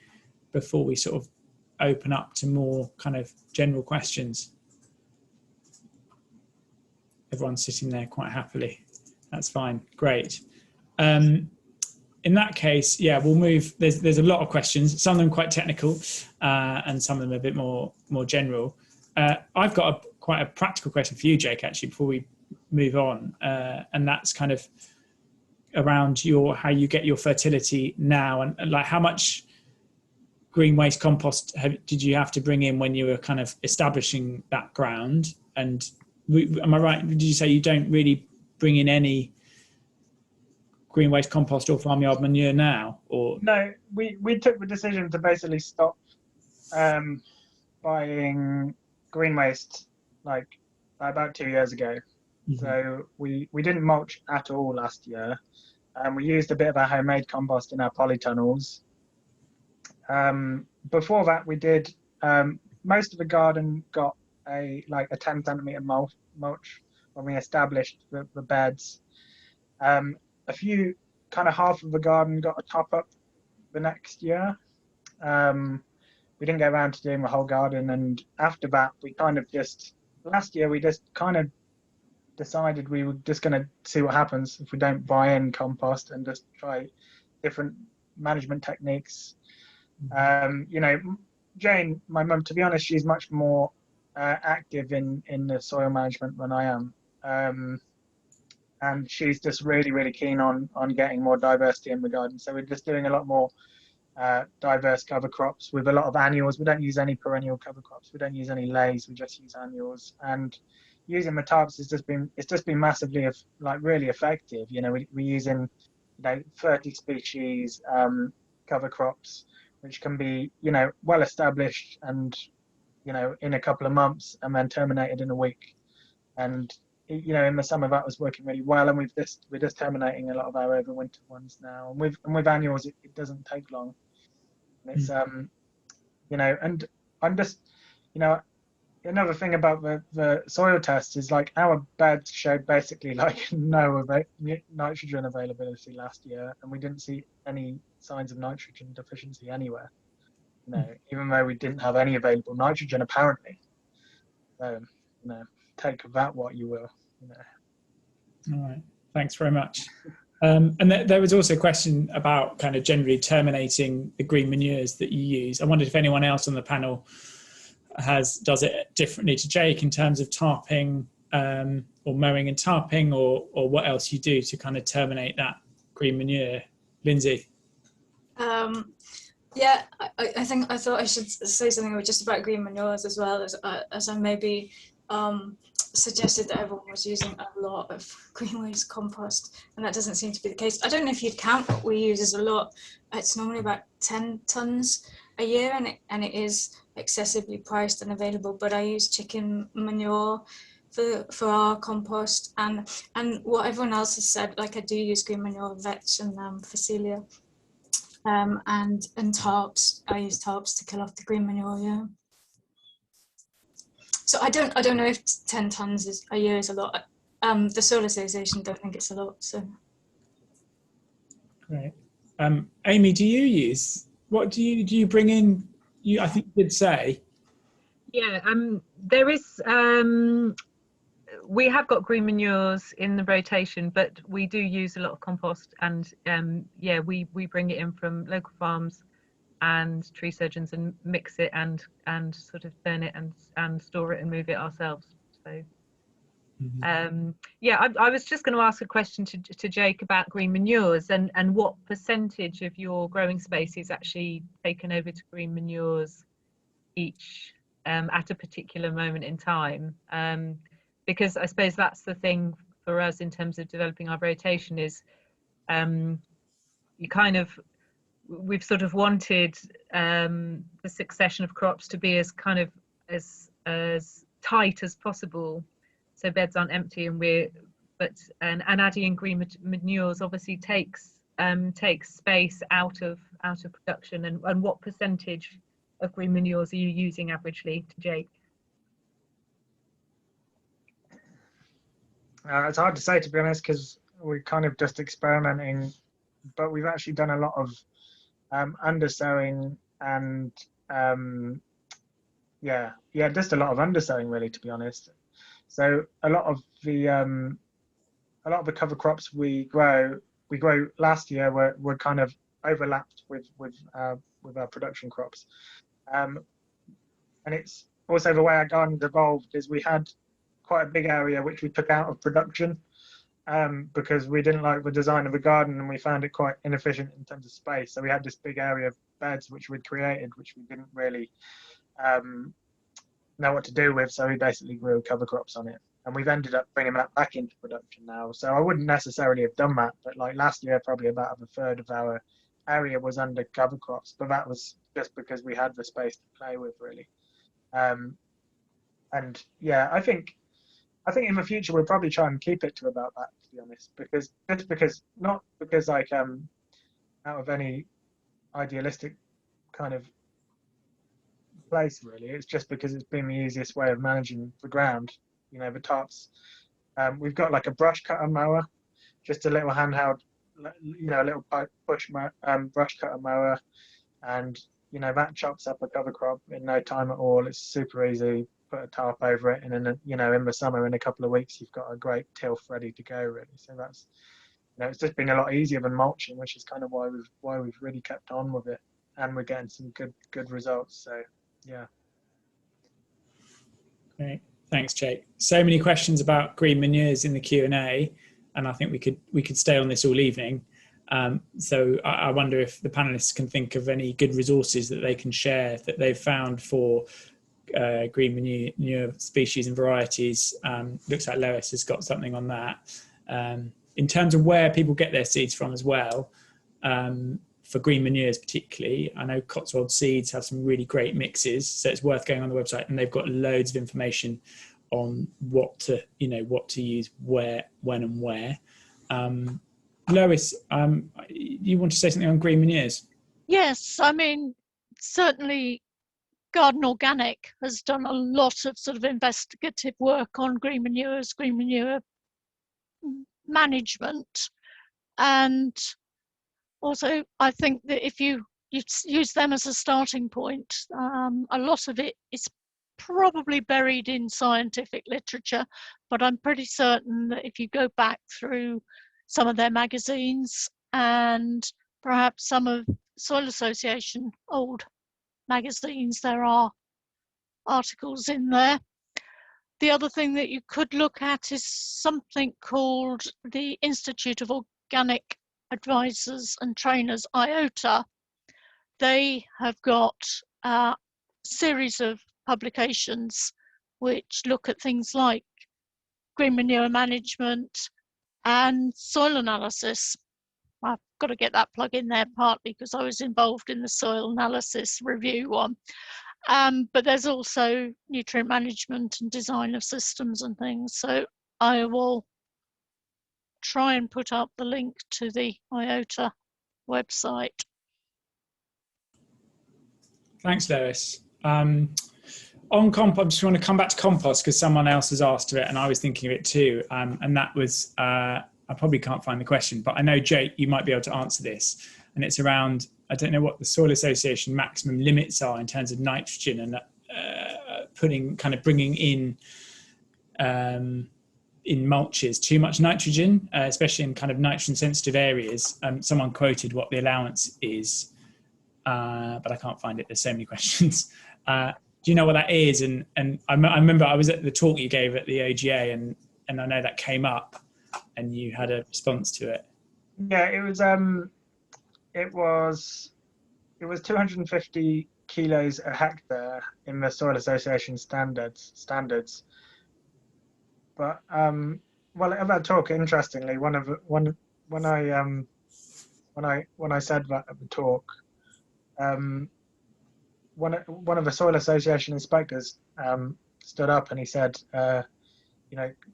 before we sort of open up to more kind of general questions. Everyone's sitting there quite happily. That's fine. Great. In that case, yeah, we'll move. There's a lot of questions, some of them quite technical, and some of them a bit more general. I've got quite a practical question for you, Jake, actually, before we move on, and that's kind of around how you get your fertility now, and like how much green waste compost did you have to bring in when you were kind of establishing that ground? And am I right? Did you say you don't really bring in any green waste compost or farmyard manure now? Or no, we took the decision to basically stop buying green waste like about 2 years ago. Mm-hmm. So we didn't mulch at all last year, and we used a bit of our homemade compost in our polytunnels. Before that, we did most of the garden got a 10 centimeter mulch when we established the beds. A few, kind of half of the garden got a top up the next year. We didn't get around to doing the whole garden, and after that, last year we just kind of decided we were just going to see what happens if we don't buy in compost and just try different management techniques. You know, Jane, my mum, to be honest, she's much more active in the soil management than I am. And she's just really, really keen on getting more diversity in the garden. So we're just doing a lot more diverse cover crops with a lot of annuals. We don't use any perennial cover crops. We don't use any lays. We just use annuals. And using the tarps it's just been massively really effective. You know, we're using 30 species cover crops, which can be well established and in a couple of months and then terminated in a week. And in the summer that was working really well, and we're just terminating a lot of our overwinter ones now. And with annuals it doesn't take long. And it's and I'm just another thing about the soil tests is our beds showed basically no nitrogen availability last year, and we didn't see any signs of nitrogen deficiency anywhere. Even though we didn't have any available nitrogen apparently. Take of that what you will. All right. Thanks very much. And there was also a question about kind of generally terminating the green manures that you use. I wondered if anyone else on the panel does it differently to Jake in terms of tarping, or mowing and tarping, or what else you do to kind of terminate that green manure. Lindsay? Yeah, I think I thought I should say something just about green manures as well, as I maybe suggested that everyone was using a lot of green waste compost, and that doesn't seem to be the case. I don't know if you'd count what we use as a lot. It's normally about 10 tons a year, and it is excessively priced and available, but I use chicken manure for our compost, and what everyone else has said, like I do use green manure, vetch and Phacelia. And tarps. I use tarps to kill off the green manure. Yeah. So I don't know if 10 tons a year is a lot. The Soil Association don't think it's a lot. So. Great. Amy, do you bring in? I think you did say. Yeah. There is. We have got green manures in the rotation, but we do use a lot of compost, and yeah, we bring it in from local farms and tree surgeons and mix it and sort of burn it and store it and move it ourselves. So yeah, I was just going to ask a question to Jake about green manures and what percentage of your growing space is actually taken over to green manures each at a particular moment in time. Because I suppose that's the thing for us in terms of developing our rotation is we've sort of wanted the succession of crops to be as kind of as tight as possible, so beds aren't empty, and adding in green manures obviously takes space out of production. And what percentage of green manures are you using averagely, to Jake? It's hard to say, to be honest, because we're kind of just experimenting, but we've actually done a lot of undersowing and just a lot of undersowing, really, to be honest. So a lot of the cover crops we grow last year were kind of overlapped with our production crops, and it's also the way our garden evolved is we had quite a big area which we took out of production because we didn't like the design of the garden and we found it quite inefficient in terms of space. So we had this big area of beds which we'd created, which we didn't really know what to do with. So we basically grew cover crops on it, and we've ended up bringing that back into production now. So I wouldn't necessarily have done that, but like last year, probably about a third of our area was under cover crops, but that was just because we had the space to play with, really. And yeah, I think in the future we'll probably try and keep it to about that, to be honest, not because like out of any idealistic kind of place, really. It's just because it's been the easiest way of managing the ground. You know, the tarps. We've got like a brush cutter mower, just a little handheld, a little push brush cutter mower, and that chops up a cover crop in no time at all. It's super easy. Put a tarp over it, and then in the summer, in a couple of weeks, you've got a great tilth ready to go, really. So that's it's just been a lot easier than mulching, which is kind of why we've really kept on with it, and we're getting some good results. So yeah. Great, thanks, Jake. So many questions about green manures in the Q&A, and I think we could stay on this all evening. So I wonder if the panelists can think of any good resources that they can share that they've found for green manure species and varieties. Looks like Lois has got something on that. In terms of where people get their seeds from as well, for green manures particularly, I know Cotswold Seeds have some really great mixes, so it's worth going on the website, and they've got loads of information on what to use where, when and where. Lois, you want to say something on green manures? Yes, I mean, certainly Garden Organic has done a lot of sort of investigative work on green manure management, and also I think that if you use them as a starting point, a lot of it is probably buried in scientific literature, but I'm pretty certain that if you go back through some of their magazines, and perhaps some of Soil Association old magazines. There are articles in there. The other thing that you could look at is something called the Institute of Organic Advisors and Trainers, IOTA. They have got a series of publications which look at things like green manure management and soil analysis. I've got to get that plug in there partly because I was involved in the soil analysis review one. But there's also nutrient management and design of systems and things. So I will try and put up the link to the IOTA website. Thanks, Lois. On compost, I just want to come back to compost because someone else has asked of it and I was thinking of it too. And that was, I probably can't find the question, but I know, Jake, you might be able to answer this. And it's around, I don't know what the Soil Association maximum limits are in terms of nitrogen and bringing in mulches too much nitrogen, especially in kind of nitrogen sensitive areas. Someone quoted what the allowance is, but I can't find it. There's so many questions. Do you know what that is? And I remember I was at the talk you gave at the OGA, and I know that came up, and you had a response to it. Yeah, it was 250 kilos a hectare in the Soil Association standards. But well, at that talk, interestingly, when I said that at the talk, one of the Soil Association inspectors stood up and he said,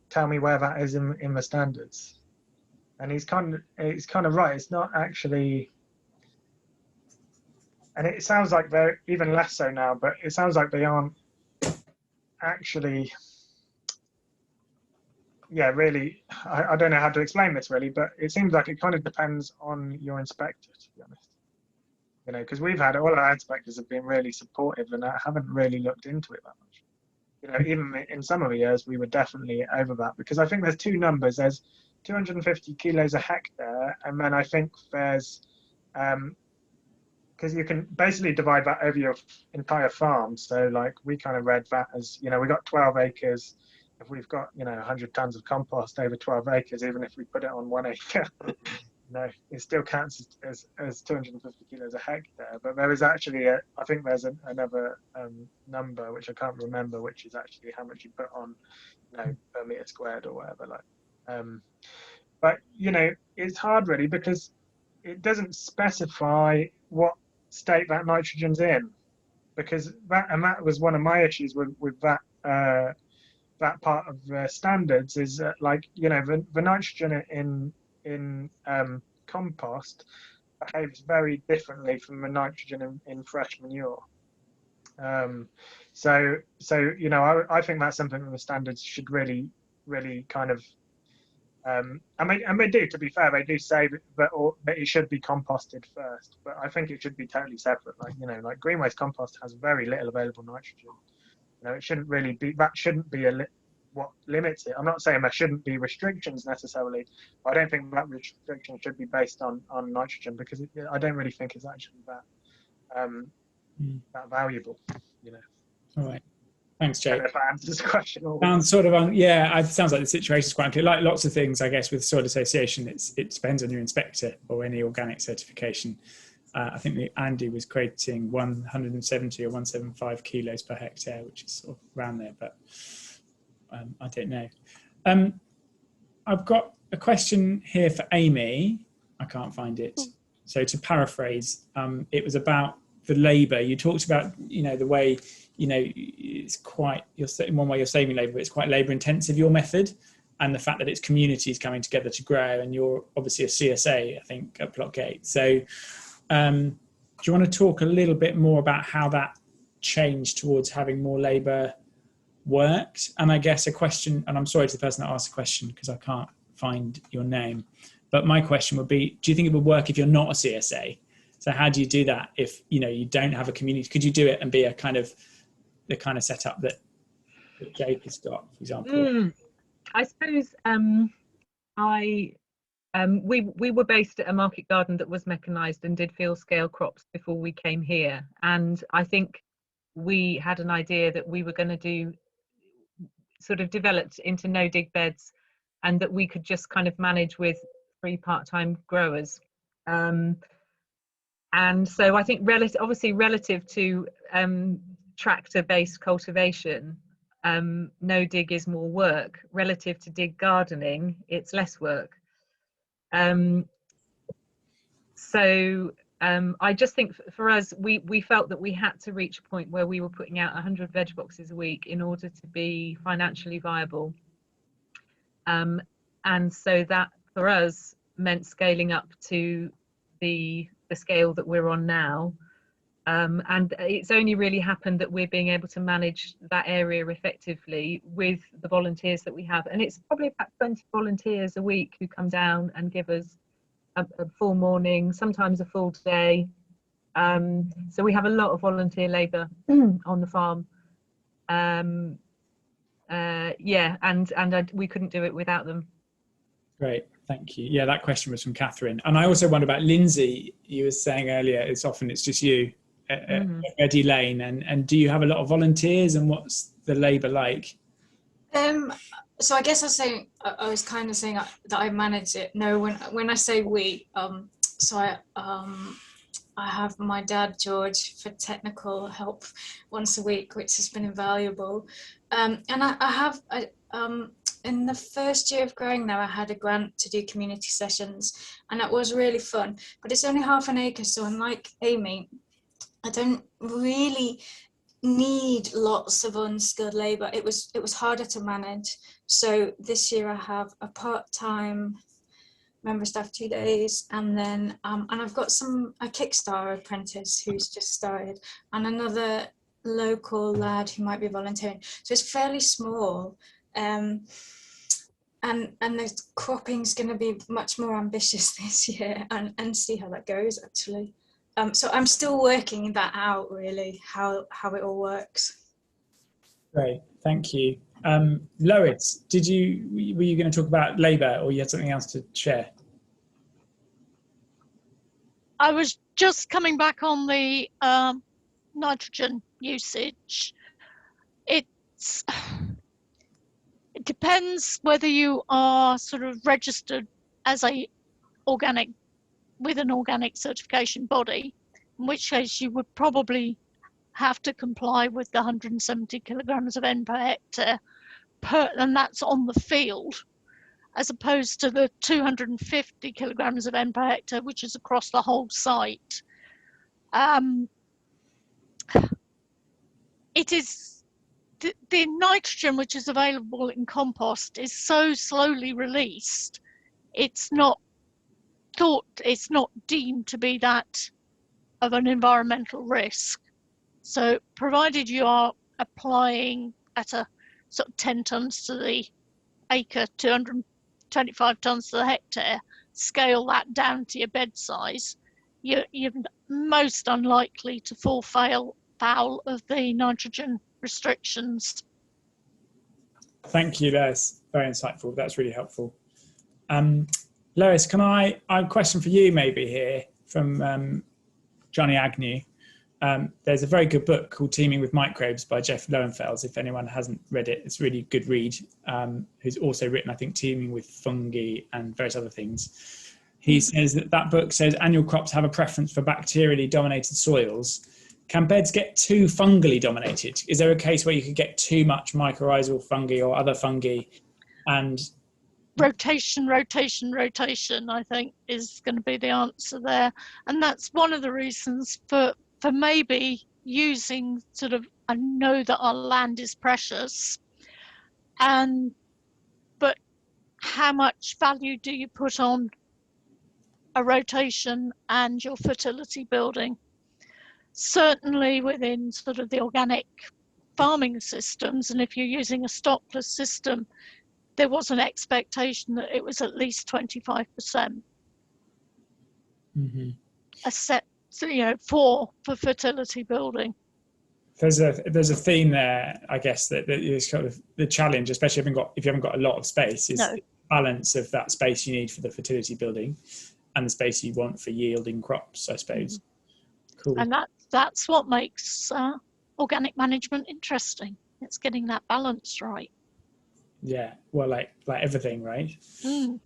tell me where that is in the standards. And he's kind of right. It's not actually, and it sounds like they're even less so now, but it sounds like they aren't actually, really, I don't know how to explain this really, but it seems like it kind of depends on your inspector, to be honest. Because we've had, all our inspectors have been really supportive and haven't really looked into it that much. Even in some of the years, we were definitely over that, because I think there's two numbers. There's 250 kilos a hectare, and then I think there's, because you can basically divide that over your entire farm. So like we kind of read that as, we got 12 acres. If we've got, 100 tons of compost over 12 acres, even if we put it on 1 acre, it still counts as 250 kilos a hectare. But there is actually, I think there's another number, which I can't remember, which is actually how much you put on, per meter squared or whatever. But, it's hard really because it doesn't specify what state that nitrogen's in, because that was one of my issues with that that part of the standards is the nitrogen in compost behaves very differently from the nitrogen in fresh manure. So I think that's something that the standards should really kind of and they do, to be fair, they do say that it should be composted first, but I think it should be totally separate. Like green waste compost has very little available nitrogen. It shouldn't really be, that shouldn't be what limits it. I'm not saying there shouldn't be restrictions necessarily, but I don't think that restriction should be based on nitrogen, because I don't really think it's actually that valuable. All right. Thanks, Jake. I don't know if that answers the question. Sounds sort of it sounds like the situation is quite unclear. Like lots of things, I guess, with Soil Association, it depends on your inspector or any organic certification. I think Andy was quoting 170 or 175 kilos per hectare, which is sort of around there, but I don't know. I've got a question here for Amy. I can't find it. So to paraphrase, it was about the labour. You talked about, the way, it's quite, in one way you're saving labour, but it's quite labour intensive, your method, and the fact that it's communities coming together to grow, and you're obviously a CSA, I think, at Plotgate. So do you want to talk a little bit more about how that change towards having more labour worked? And I guess a question, and I'm sorry to the person that asked the question because I can't find your name, but my question would be, do you think it would work if you're not a CSA? So how do you do that if you don't have a community? Could you do it and be the kind of setup that Jake has got, for example? I suppose We were based at a market garden that was mechanised and did field scale crops before we came here, and I think we had an idea that we were going to do sort of developed into no dig beds, and that we could just kind of manage with 3 part-time growers. And so I think obviously relative to tractor-based cultivation, no dig is more work. Relative to dig gardening, it's less work. I just think for us, we felt that we had to reach a point where we were putting out 100 veg boxes a week in order to be financially viable. And so that for us meant scaling up to the scale that we're on now. And it's only really happened that we're being able to manage that area effectively with the volunteers that we have. And it's probably about 20 volunteers a week who come down and give us a full morning, sometimes a full day. So we have a lot of volunteer labour on the farm. We couldn't do it without them. Great, thank you. Yeah, that question was from Catherine. And I also wonder about Lindsay. You were saying earlier, it's just you at Reddy Lane. And do you have a lot of volunteers, and what's the labour like? So I guess I was kind of saying that I manage it. No, when I say we, I have my dad George for technical help once a week, which has been invaluable. And I have in the first year of growing there, I had a grant to do community sessions, and that was really fun. But it's only half an acre, so unlike Amy, I don't really need lots of unskilled labour. It was harder to manage. So this year I have a part-time member staff 2 days, and then and I've got a Kickstarter apprentice who's just started, and another local lad who might be volunteering. So it's fairly small, and the cropping's going to be much more ambitious this year, and see how that goes actually. So I'm still working that out, really, how it all works. Great, thank you. Lois, were you going to talk about labour, or you had something else to share? I was just coming back on the nitrogen usage. It depends whether you are sort of registered as with an organic certification body, in which case you would probably have to comply with the 170 kilograms of N per hectare, and that's on the field, as opposed to the 250 kilograms of N per hectare, which is across the whole site. It is the nitrogen which is available in compost is so slowly released, it's not deemed to be that of an environmental risk. So provided you are applying at a sort of 10 tonnes to the acre, 225 tonnes to the hectare, scale that down to your bed size, you're most unlikely to fall foul of the nitrogen restrictions. Thank you, Lois. Very insightful. That's really helpful. Lois, I have a question for you maybe here from Johnny Agnew. There's a very good book called Teeming with Microbes by Jeff Lowenfels. If anyone hasn't read it, it's a really good read. Who's also written, I think, Teeming with Fungi and various other things. He says that book says annual crops have a preference for bacterially dominated soils. Can beds get too fungally dominated? Is there a case where you could get too much mycorrhizal fungi or other fungi? And rotation, I think, is going to be the answer there. And that's one of the reasons for maybe using sort of, I know that our land is precious, but how much value do you put on a rotation and your fertility building? Certainly within sort of the organic farming systems, and if you're using a stockless system, there was an expectation that it was at least 25%. A set, for fertility building. There's a theme there, I guess, that is kind of the challenge, especially if you haven't got a lot of space, is balance of that space you need for the fertility building and the space you want for yielding crops, I suppose. Cool. And that's what makes organic management interesting. It's getting that balance right. Yeah, well, like everything, right? Mm.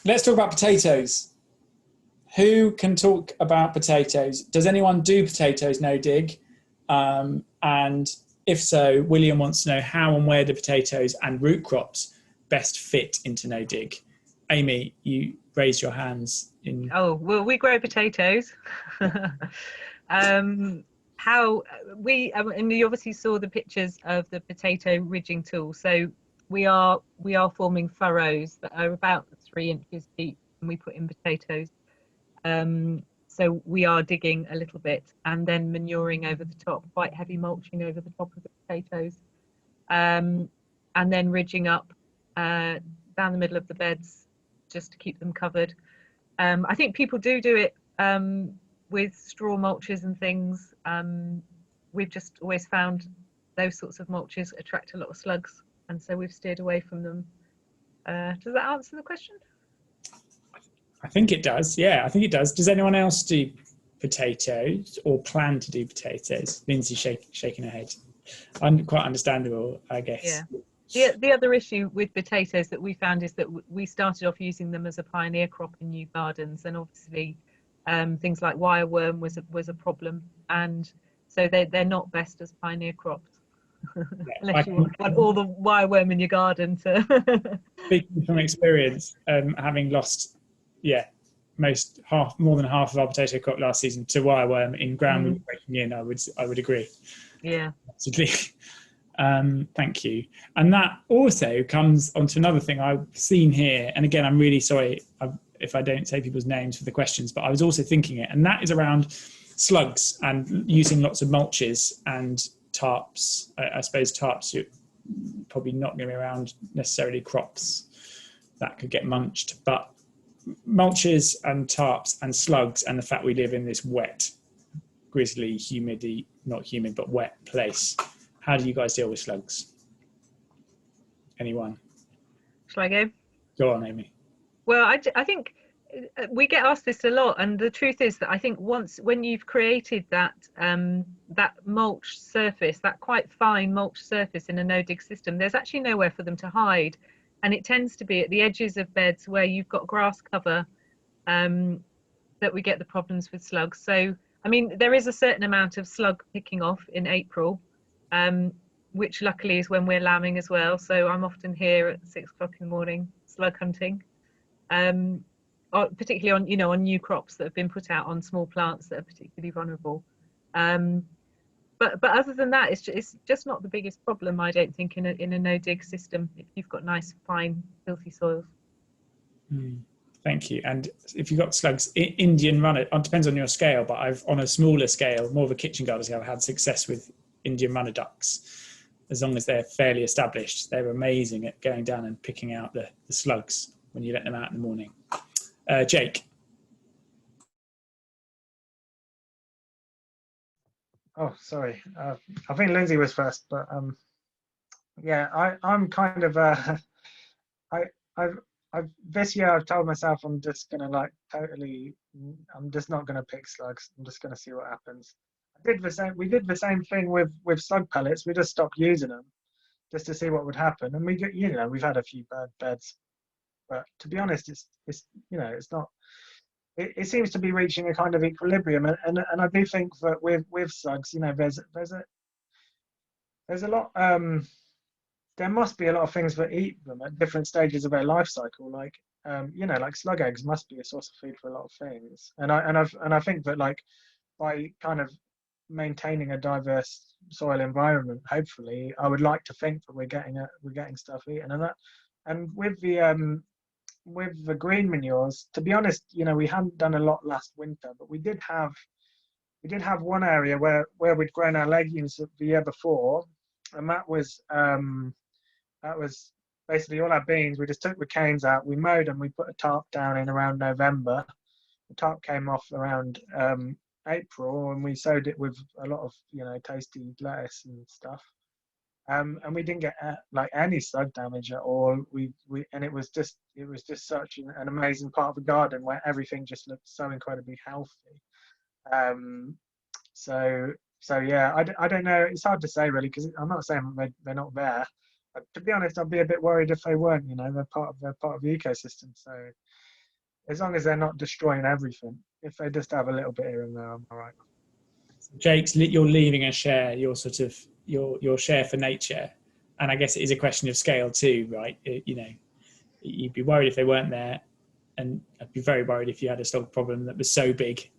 Let's talk about potatoes. Who can talk about potatoes? Does anyone do potatoes no dig? And if so, William wants to know how and where do potatoes and root crops best fit into no dig? Amy, you raised your hands in. Oh, well, we grow potatoes. How we and you obviously saw the pictures of the potato ridging tool. So we are forming furrows that are about 3 inches deep, and we put in potatoes. So we are digging a little bit and then manuring over the top, quite heavy mulching over the top of the potatoes, and then ridging up down the middle of the beds just to keep them covered. I think people do it with straw mulches and things. We've just always found those sorts of mulches attract a lot of slugs, and so we've steered away from them. Does that answer the question? I think it does. Yeah, I think it does. Does anyone else do potatoes or plan to do potatoes? Lindsay shaking her head. Quite understandable, I guess. Yeah. The other issue with potatoes that we found is that we started off using them as a pioneer crop in new gardens, and obviously things like wireworm was a problem, and so they're not best as pioneer crops. Unless you want all the wireworm in your garden to. Speaking from experience, having lost more than half of our potato crop last season to wireworm in ground we were breaking in, I would agree. Yeah, absolutely. Thank you. And that also comes onto another thing I've seen here, and again, I'm really sorry if I don't say people's names for the questions, but I was also thinking it, and that is around slugs and using lots of mulches and tarps. I suppose tarps, you're probably not going to be around necessarily crops that could get munched, but mulches and tarps and slugs, and the fact we live in this wet, grizzly, not humid, but wet place. How do you guys deal with slugs? Anyone? Shall I go? Go on, Amy. Well, I think we get asked this a lot, and the truth is that I think when you've created that mulch surface, that quite fine mulch surface in a no-dig system, there's actually nowhere for them to hide. And it tends to be at the edges of beds where you've got grass cover that we get the problems with slugs. So, I mean, there is a certain amount of slug picking off in April, which luckily is when we're lambing as well. So I'm often here at 6 o'clock in the morning, slug hunting, particularly on new crops that have been put out on small plants that are particularly vulnerable. But other than that, it's just not the biggest problem, I don't think, in a no-dig system if you've got nice, fine, filthy soils. Thank you. And if you've got slugs, Indian runner, it depends on your scale, but I've, on a smaller scale, more of a kitchen garden scale, had success with Indian runner ducks. As long as they're fairly established, they're amazing at going down and picking out the slugs when you let them out in the morning. Jake. Oh, sorry. I think Lindsay was first, but yeah, I'm kind of I've this year I've told myself I'm just gonna I'm just not gonna pick slugs. I'm just gonna see what happens. We did the same thing with slug pellets. We just stopped using them just to see what would happen, and we've had a few bad beds, but to be honest, it's not. It seems to be reaching a kind of equilibrium, and I do think that with slugs, there's a lot. There must be a lot of things that eat them at different stages of their life cycle. Like like slug eggs must be a source of food for a lot of things. And I think that by kind of maintaining a diverse soil environment, hopefully, I would like to think that we're getting stuff eaten, and with the green manures, to be honest, we hadn't done a lot last winter, but we did have one area where we'd grown our legumes the year before, and that was basically all our beans. We just took the canes out, we mowed them, we put a tarp down in around November. The tarp came off around April, and we sowed it with a lot of tasty lettuce and stuff. and we didn't get like any slug damage at all. And it was just such an amazing part of the garden where everything just looked so incredibly healthy. So yeah, I don't know. It's hard to say really, because I'm not saying they're not there. But to be honest, I'd be a bit worried if they weren't. You know, they're part of the ecosystem. So as long as they're not destroying everything, if they just have a little bit here and there, I'm all right. Jake's, you're leaving a share, your sort of your share for nature, and I guess it is a question of scale too, right? You know, you'd be worried if they weren't there, and I'd be very worried if you had a slug problem that was so big.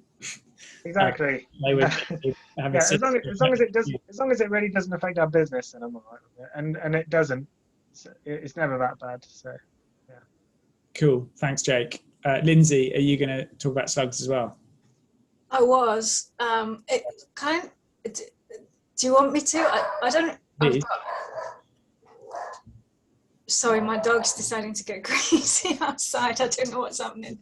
Exactly. They would have yeah, as long as it really doesn't affect our business, then I'm all right with it. And it doesn't. It's never that bad. So yeah. Cool. Thanks, Jake. Lindsay, are you going to talk about slugs as well? I was. Do you want me to? I don't. Sorry, my dog's deciding to go crazy outside. I don't know what's happening.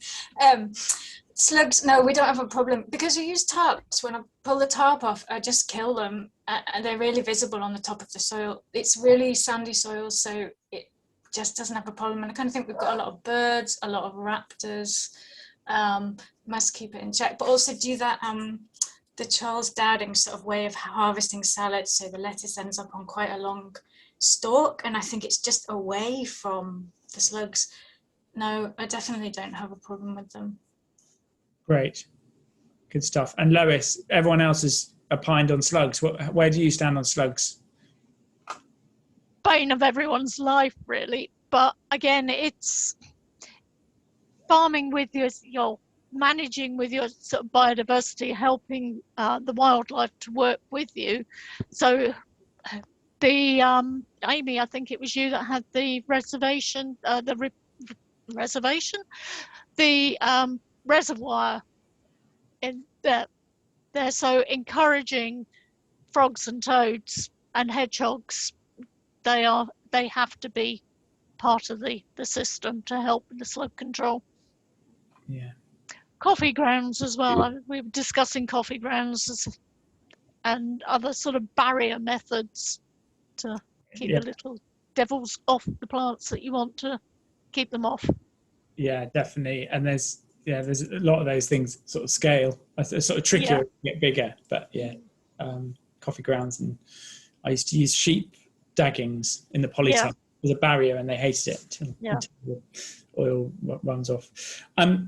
Slugs, no, we don't have a problem because we use tarps. When I pull the tarp off, I just kill them, and they're really visible on the top of the soil. It's really sandy soil, so it just doesn't have a problem. And I kind of think we've got a lot of birds, a lot of raptors. Must keep it in check, but also do that the Charles Dowding sort of way of harvesting salads, so the lettuce ends up on quite a long stalk, and I think it's just away from the slugs. No, I definitely don't have a problem with them. Great, good stuff. And Lois, everyone else has opined on slugs. Where do you stand on slugs? Bane of everyone's life, really. But again, it's farming with your managing with your sort of biodiversity, helping the wildlife to work with you. So the Amy, I think it was you that had the reservation, the reservoir in there. They're so encouraging frogs and toads and hedgehogs. They have to be part of the system to help with the slug control. Yeah. Coffee grounds as well. We were discussing coffee grounds and other sort of barrier methods to keep the little devils off the plants that you want to keep them off. Yeah, definitely. And there's a lot of those things sort of scale. It's sort of trickier to get bigger, but coffee grounds. And I used to use sheep daggings in the Polytunnel as a barrier, and they hated it until the oil runs off.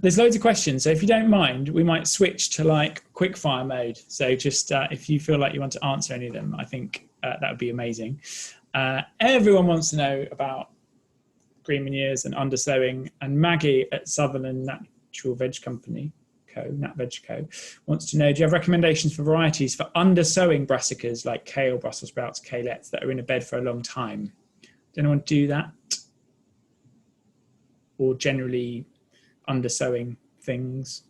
There's loads of questions, so if you don't mind, we might switch to like quick fire mode. So just if you feel like you want to answer any of them, I think that would be amazing. Everyone wants to know about green manures and undersowing, and Maggie at Sutherland Natural Veg Company Nat Veg Co, wants to know, do you have recommendations for varieties for undersowing brassicas like kale, Brussels sprouts, kalettes that are in a bed for a long time? Does anyone do that? Or generally undersowing things?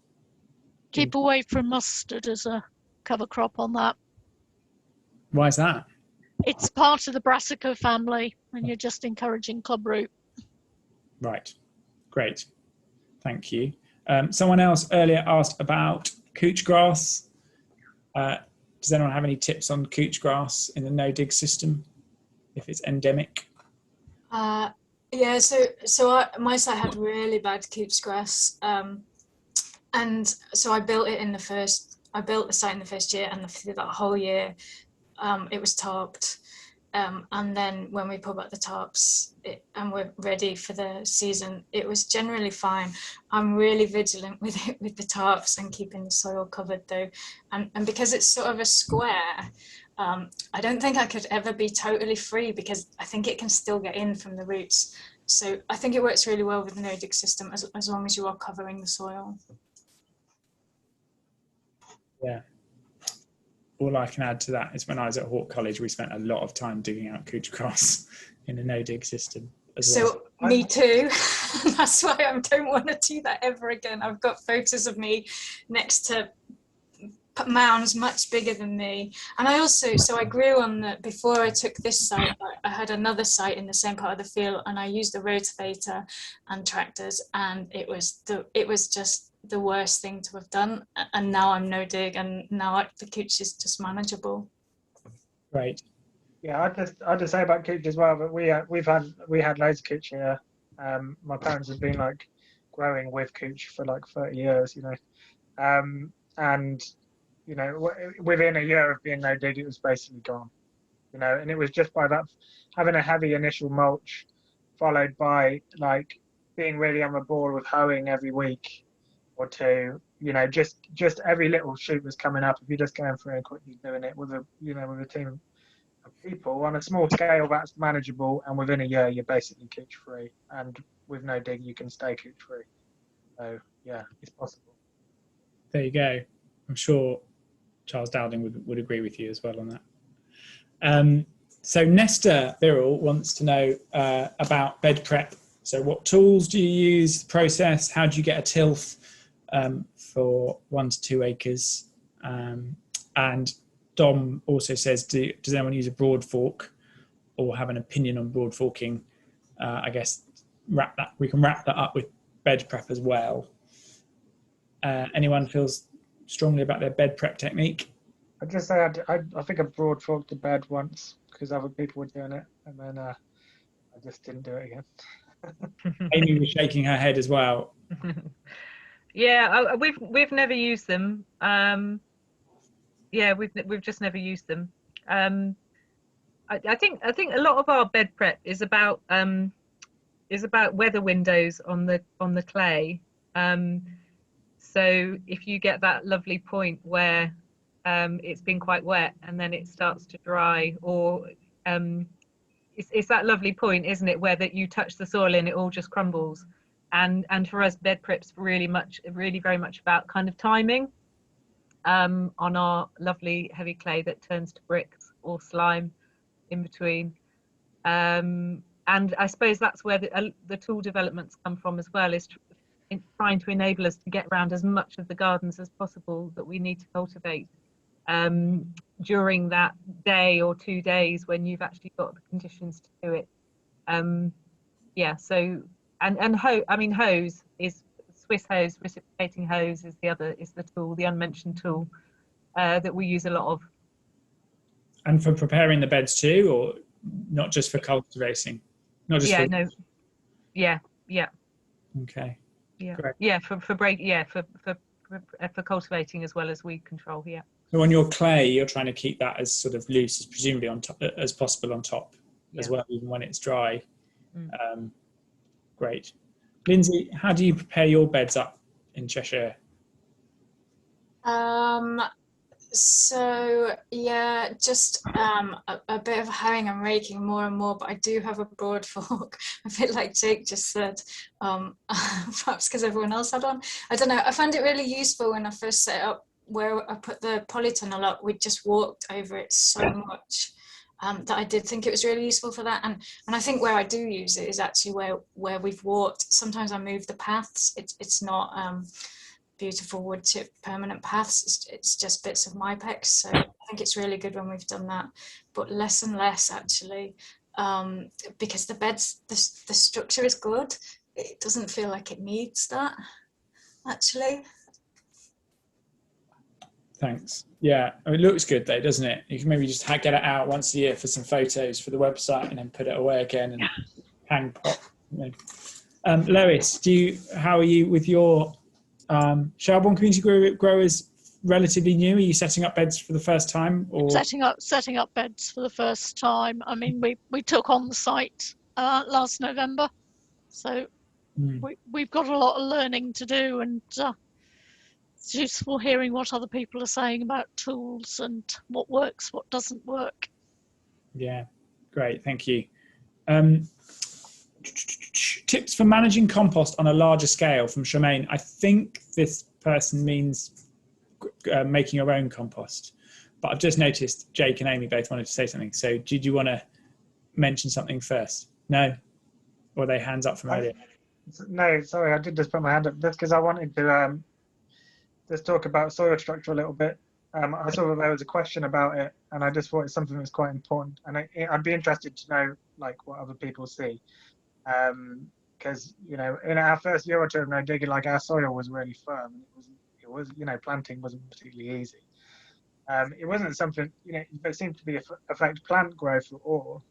Keep away from mustard as a cover crop on that. Why is that? It's part of the brassica family, and you're just encouraging clubroot. Right, great, thank you. Someone else earlier asked about couch grass. Does anyone have any tips on couch grass in the no-dig system, if it's endemic? Yeah, my site had really bad couch grass, and so I built the site in the first year, and through that whole year, it was tarped. And then when we pulled back the tarps and we're ready for the season, it was generally fine. I'm really vigilant with the tarps and keeping the soil covered though. And because it's sort of a square, I don't think I could ever be totally free, because I think it can still get in from the roots. So I think it works really well with the no-dig system as long as you are covering the soil. Yeah. All I can add to that is when I was at Hawke College, we spent a lot of time digging out couch grass in a no-dig system as well. So me too. That's why I don't want to do that ever again. I've got photos of me next to mounds much bigger than me. And I also, so I grew on before I took this site, I had another site in the same part of the field, and I used a rotavator and tractors, and it was just the worst thing to have done. And now I'm no dig, and now the couch is just manageable. Right. Yeah, I just say about cooch as well. But we had loads of cooch here. My parents have been like growing with cooch for like 30 years, and within a year of being no dig, it was basically gone. And it was just by that having a heavy initial mulch, followed by like being really on the ball with hoeing every week or two. Just every little shoot was coming up. If you're just going through and quickly doing it with a team of people on a small scale, that's manageable. And within a year, you're basically cooch free. And with no dig, you can stay cooch free. So yeah, it's possible. There you go. I'm sure Charles Dowding would agree with you as well on that. So Nesta Birrell wants to know about bed prep. So what tools do you use, the process, how do you get a tilth for 1 to 2 acres? And Dom also says, does anyone use a broad fork or have an opinion on broad forking? I guess we can wrap that up with bed prep as well. Anyone feels strongly about their bed prep technique? I'd just say I think I broad forked the bed once because other people were doing it, and then I just didn't do it again. Amy was shaking her head as well. Yeah, we've never used them. Yeah, we've just never used them. I think a lot of our bed prep is about weather windows on the clay. So if you get that lovely point where it's been quite wet and then it starts to dry, or it's that lovely point, isn't it, where that you touch the soil and it all just crumbles. And for us, bed prep's really very much about kind of timing on our lovely heavy clay that turns to bricks or slime in between. And I suppose that's where the tool developments come from as well, is trying to enable us to get around as much of the gardens as possible that we need to cultivate during that day or 2 days when you've actually got the conditions to do it. Yeah, so hose is Swiss hose, reciprocating hose is the tool, the unmentioned tool that we use a lot of. And for preparing the beds too, or not just for cultivating? Not just yeah. Okay. Yeah. Great. Yeah, for cultivating as well as weed control. Yeah. So on your clay, you're trying to keep that as sort of loose as presumably on top as possible on top as well, even when it's dry. Great. Lindsay, how do you prepare your beds up in Cheshire? So yeah, just a bit of hoeing and raking more and more, but I do have a broad fork, a bit like Jake just said, perhaps because everyone else had one. I don't know, I found it really useful when I first set up where I put the polytunnel up. We just walked over it so much that I did think it was really useful for that. And I think where I do use it is actually where we've walked. Sometimes I move the paths. It's not beautiful wood chip permanent paths, it's just bits of Mypex, so I think it's really good when we've done that, but less and less actually, because the beds, the structure is good, it doesn't feel like it needs that actually. Thanks. Yeah, I mean, it looks good though, doesn't it? You can maybe just get it out once a year for some photos for the website and then put it away again and hang pop. Lois, how are you with your Shalbourne community growers relatively new? Are you setting up beds for the first time, or setting up beds for the first time? I mean, we took on the site last November, so we've got a lot of learning to do, and it's useful hearing what other people are saying about tools and what works, what doesn't work. Yeah, great, thank you. Tips for managing compost on a larger scale from Charmaine. I think this person means making your own compost, but I've just noticed Jake and Amy both wanted to say something. So did you want to mention something first? No? Or were they hands up from earlier? No, sorry, I did just put my hand up just because I wanted to just talk about soil structure a little bit. I saw that there was a question about it, and I just thought it's something that's quite important, and I'd be interested to know like what other people see. Because in our first year or two of no digging, like our soil was really firm, and it was planting wasn't particularly easy. It wasn't something, there seemed to be affect plant growth at all.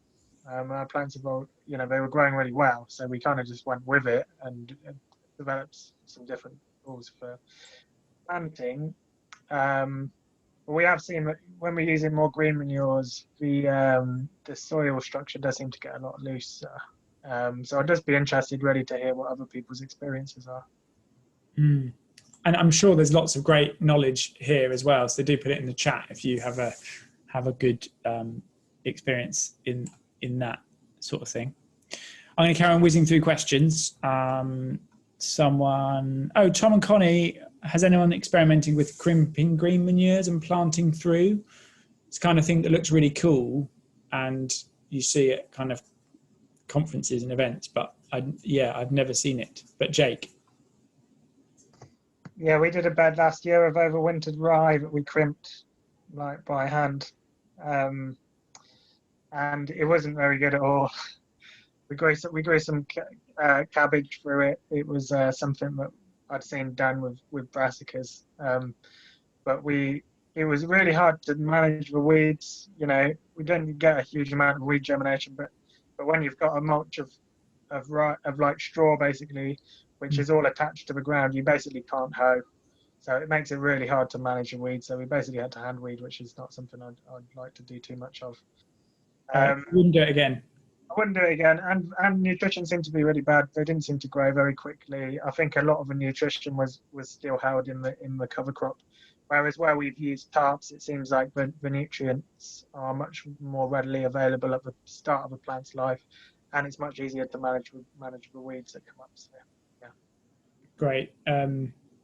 Our plants evolved, they were growing really well, so we kind of just went with it and developed some different tools for planting. We have seen that when we're using more green manures, the soil structure does seem to get a lot looser. So I'd just be interested, really, to hear what other people's experiences are. Mm. And I'm sure there's lots of great knowledge here as well. So do put it in the chat if you have a good experience in that sort of thing. I'm going to carry on whizzing through questions. Tom and Connie, has anyone experimenting with crimping green manures and planting through? It's the kind of thing that looks really cool, and you see it kind of conferences and events, but I've never seen it. But Jake? Yeah, we did a bed last year of overwintered rye that we crimped like by hand, and it wasn't very good at all. We grew some cabbage through it. It was something that I'd seen done with brassicas, but it was really hard to manage the weeds. We didn't get a huge amount of weed germination, but when you've got a mulch of like straw basically, which is all attached to the ground, you basically can't hoe. So it makes it really hard to manage the weeds. So we basically had to hand weed, which is not something I'd like to do too much of. Wouldn't do it again. I wouldn't do it again. And nutrition seemed to be really bad. They didn't seem to grow very quickly. I think a lot of the nutrition was still held in the cover crop. Whereas where we've used tarps, it seems like the nutrients are much more readily available at the start of a plant's life, and it's much easier to manage the weeds that come up. So, yeah. Great.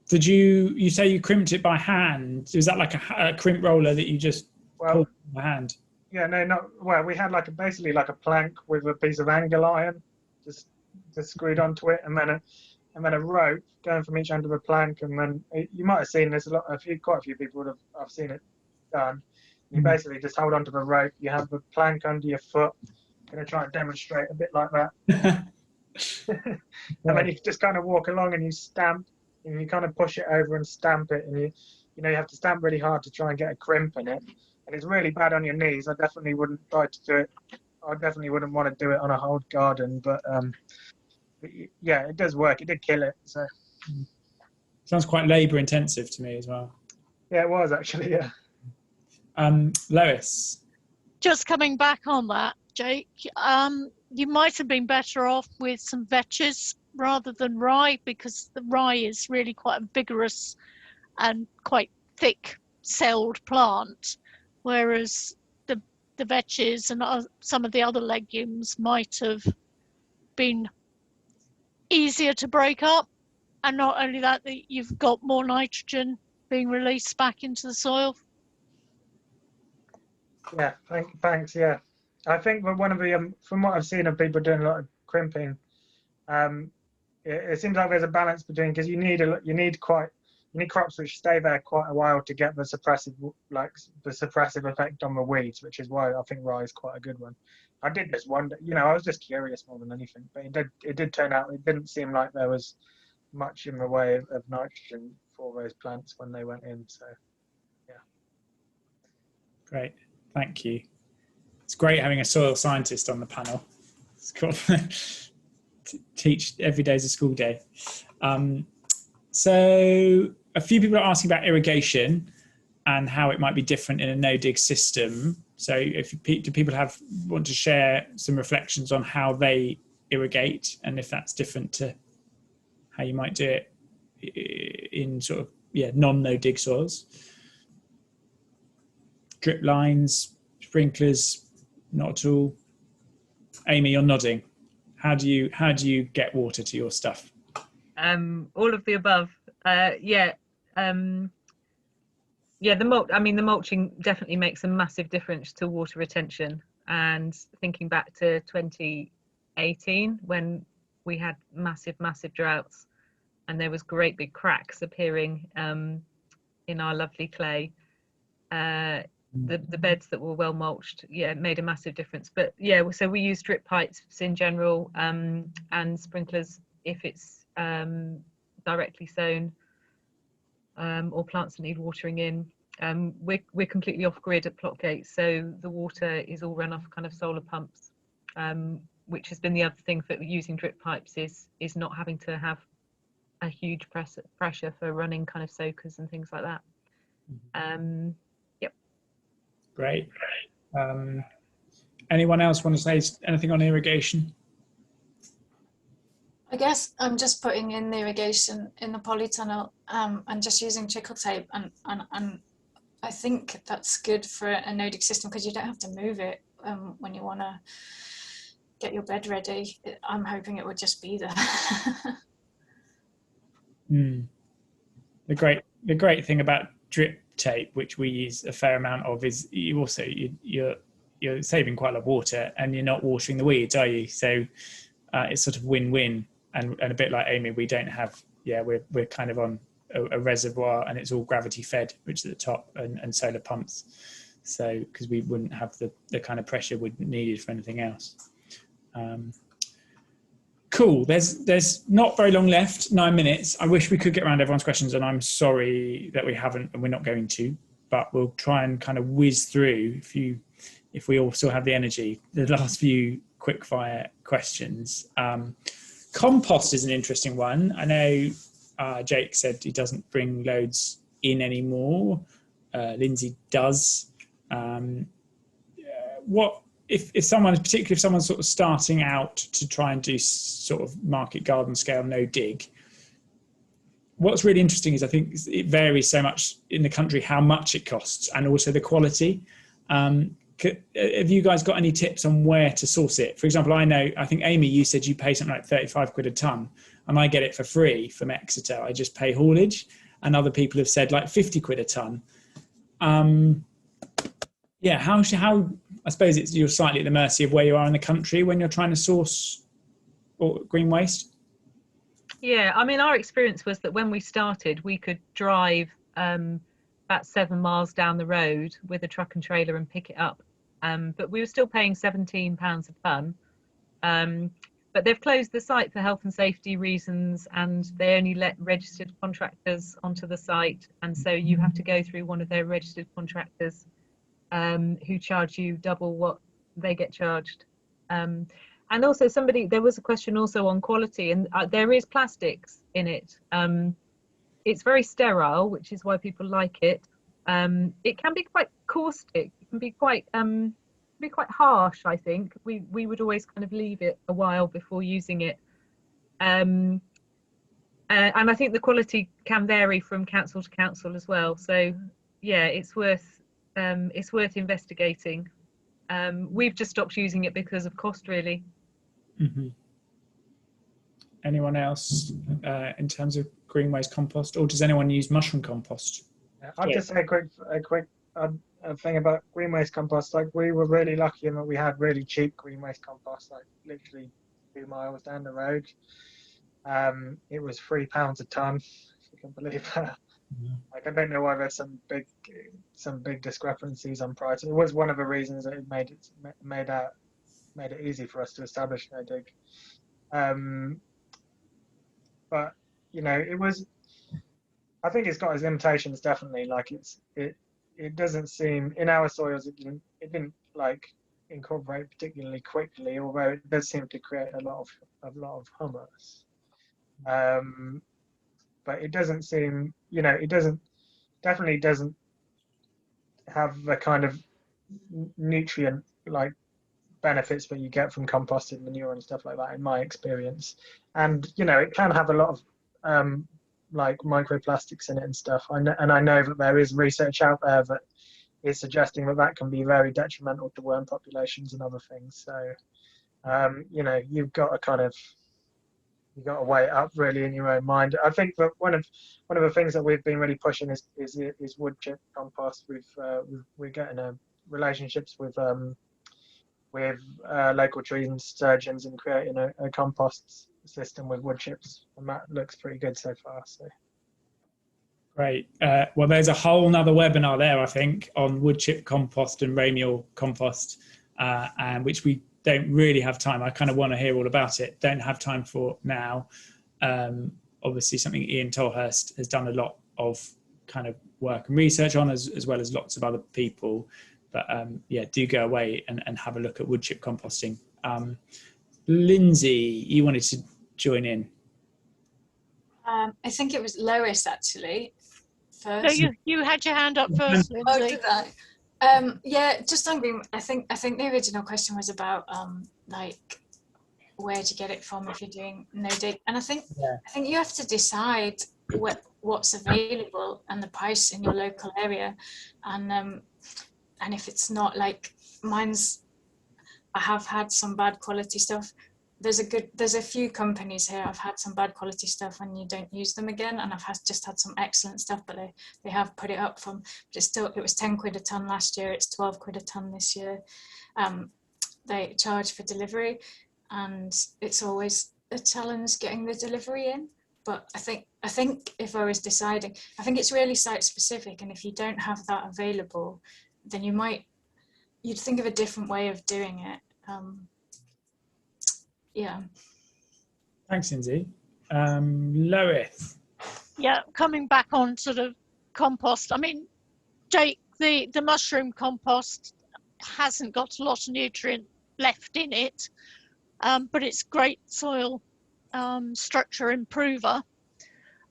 Did you say you crimped it by hand? Is that like a crimp roller that you just pulled by hand? Yeah, no, not well. We had basically like a plank with a piece of angle iron, just screwed onto it, and then a rope going from each end of the plank, and then you might have seen this quite a few people have seen it done. You basically just hold onto the rope. You have the plank under your foot. I'm going to try and demonstrate a bit like that. And then you just kind of walk along and you stamp, and you kind of push it over and stamp it, and you have to stamp really hard to try and get a crimp in it. And it's really bad on your knees. I definitely wouldn't try to do it. I definitely wouldn't want to do it on a whole garden, but yeah, it does work. It did kill it. So sounds quite labour intensive to me as well. Yeah, it was actually. Yeah. Lois, just coming back on that, Jake, you might have been better off with some vetches rather than rye, because the rye is really quite a vigorous and quite thick celled plant, whereas the vetches and some of the other legumes might have been easier to break up, and not only that you've got more nitrogen being released back into the soil. Yeah, thanks. Yeah, I think that one of the from what I've seen of people doing a lot of crimping, it seems like there's a balance between, because you need crops which stay there quite a while to get the suppressive effect on the weeds, which is why I think rye is quite a good one. I did just wonder, I was just curious more than anything, but it did turn out it didn't seem like there was much in the way of nitrogen for those plants when they went in. So, yeah. Great, thank you. It's great having a soil scientist on the panel. It's cool. Teach every day is a school day. So a few people are asking about irrigation and how it might be different in a no-dig system. So do people want to share some reflections on how they irrigate, and if that's different to how you might do it in sort of non-no-dig soils? Drip lines, sprinklers, not at all. Amy, you're nodding. How do you get water to your stuff? All of the above. The mulching definitely makes a massive difference to water retention. And thinking back to 2018, when we had massive droughts, and there was great big cracks appearing in our lovely clay. The beds that were well mulched, made a massive difference. But so we use drip pipes in general, and sprinklers if it's directly sown, or plants that need watering in. We're completely off grid at Plotgate, so the water is all run off kind of solar pumps, which has been the other thing for using drip pipes is not having to have a huge pressure for running kind of soakers and things like that. Yep. Great. Anyone else want to say anything on irrigation? I guess I'm just putting in the irrigation in the polytunnel and just using trickle tape, and I think that's good for a no-dig system because you don't have to move it when you want to get your bed ready. I'm hoping it would just be there. The great thing about drip tape, which we use a fair amount of, is you're saving quite a lot of water and you're not watering the weeds, are you? So it's sort of win-win. And a bit like Amy, we don't have, we're kind of on a reservoir and it's all gravity fed, which is at the top, and solar pumps. So, because we wouldn't have the kind of pressure we needed for anything else. Cool. There's not very long left, 9 minutes. I wish we could get around everyone's questions, and I'm sorry that we haven't, and we're not going to, but we'll try and kind of whiz through if we all still have the energy, the last few quick fire questions. Compost is an interesting one. I know Jake said he doesn't bring loads in anymore. Lindsay does. What if someone's sort of starting out to try and do sort of market garden scale no dig? What's really interesting is I think it varies so much in the country how much it costs and also the quality. Have you guys got any tips on where to source it? For example, I think Amy, you said you pay something like 35 quid a tonne, and I get it for free from Exeter. I just pay haulage, and other people have said like 50 quid a tonne. How I suppose you're slightly at the mercy of where you are in the country when you're trying to source green waste. Yeah, I mean, our experience was that when we started, we could drive about 7 miles down the road with a truck and trailer and pick it up. But we were still paying £17 a tonne. But they've closed the site for health and safety reasons, and they only let registered contractors onto the site. And so you have to go through one of their registered contractors who charge you double what they get charged. And also there was a question also on quality, and there is plastics in it. It's very sterile, which is why people like it. It can be quite caustic. It can be quite harsh. I think we would always kind of leave it a while before using it. And I think the quality can vary from council to council as well. So yeah, it's worth investigating. We've just stopped using it because of cost, really. Mm-hmm. Anyone else in terms of green waste compost, or does anyone use mushroom compost? I'll just say a quick thing about green waste compost. Like, we were really lucky in that we had really cheap green waste compost, like literally 2 miles down the road. It was £3 a tonne, if you can believe that. Yeah. Like, I don't know why there's some big discrepancies on price. It was one of the reasons that it made it easy for us to establish no dig. But it was. I think it's got its limitations, definitely. Like, it doesn't seem, in our soils it didn't like incorporate particularly quickly, although it does seem to create a lot of humus. But it doesn't seem, definitely doesn't have the kind of nutrient like benefits that you get from composted manure and stuff like that, in my experience. And it can have a lot of like microplastics in it and stuff. I know that there is research out there that is suggesting that can be very detrimental to worm populations and other things. So you've got to weigh it up really in your own mind. I think that one of the things that we've been really pushing is wood chip compost. We're getting relationships with local tree surgeons and creating a compost system with wood chips, and that looks pretty good so far. So great. Well, there's a whole nother webinar there, I think, on wood chip compost and ramial compost, and which we don't really have time. I kind of want to hear all about it. Don't have time for now. Obviously, something Ian Tolhurst has done a lot of kind of work and research on, as well as lots of other people. But yeah, do go away and have a look at wood chip composting. Lindsay, you wanted to join in. I think it was Lois actually first. No, you had your hand up first, Oh, Lindsay. did I? Yeah, just on green. I think the original question was about like where to get it from if you're doing no dig, and I think you have to decide what's available and the price in your local area, and if it's not like mine's, I have had some bad quality stuff. There's a few companies here. I've had some bad quality stuff and you don't use them again, and I've just had some excellent stuff, but they have put it up from, but it was 10 quid a ton last year. It's 12 quid a ton this year. They charge for delivery, and it's always a challenge getting the delivery in. But I think if I was deciding, I think it's really site specific, and if you don't have that available, then you'd think of a different way of doing it. Yeah. Thanks, Lindsay. Lois. Yeah, coming back on sort of compost. I mean, Jake, the mushroom compost hasn't got a lot of nutrient left in it, but it's great soil structure improver.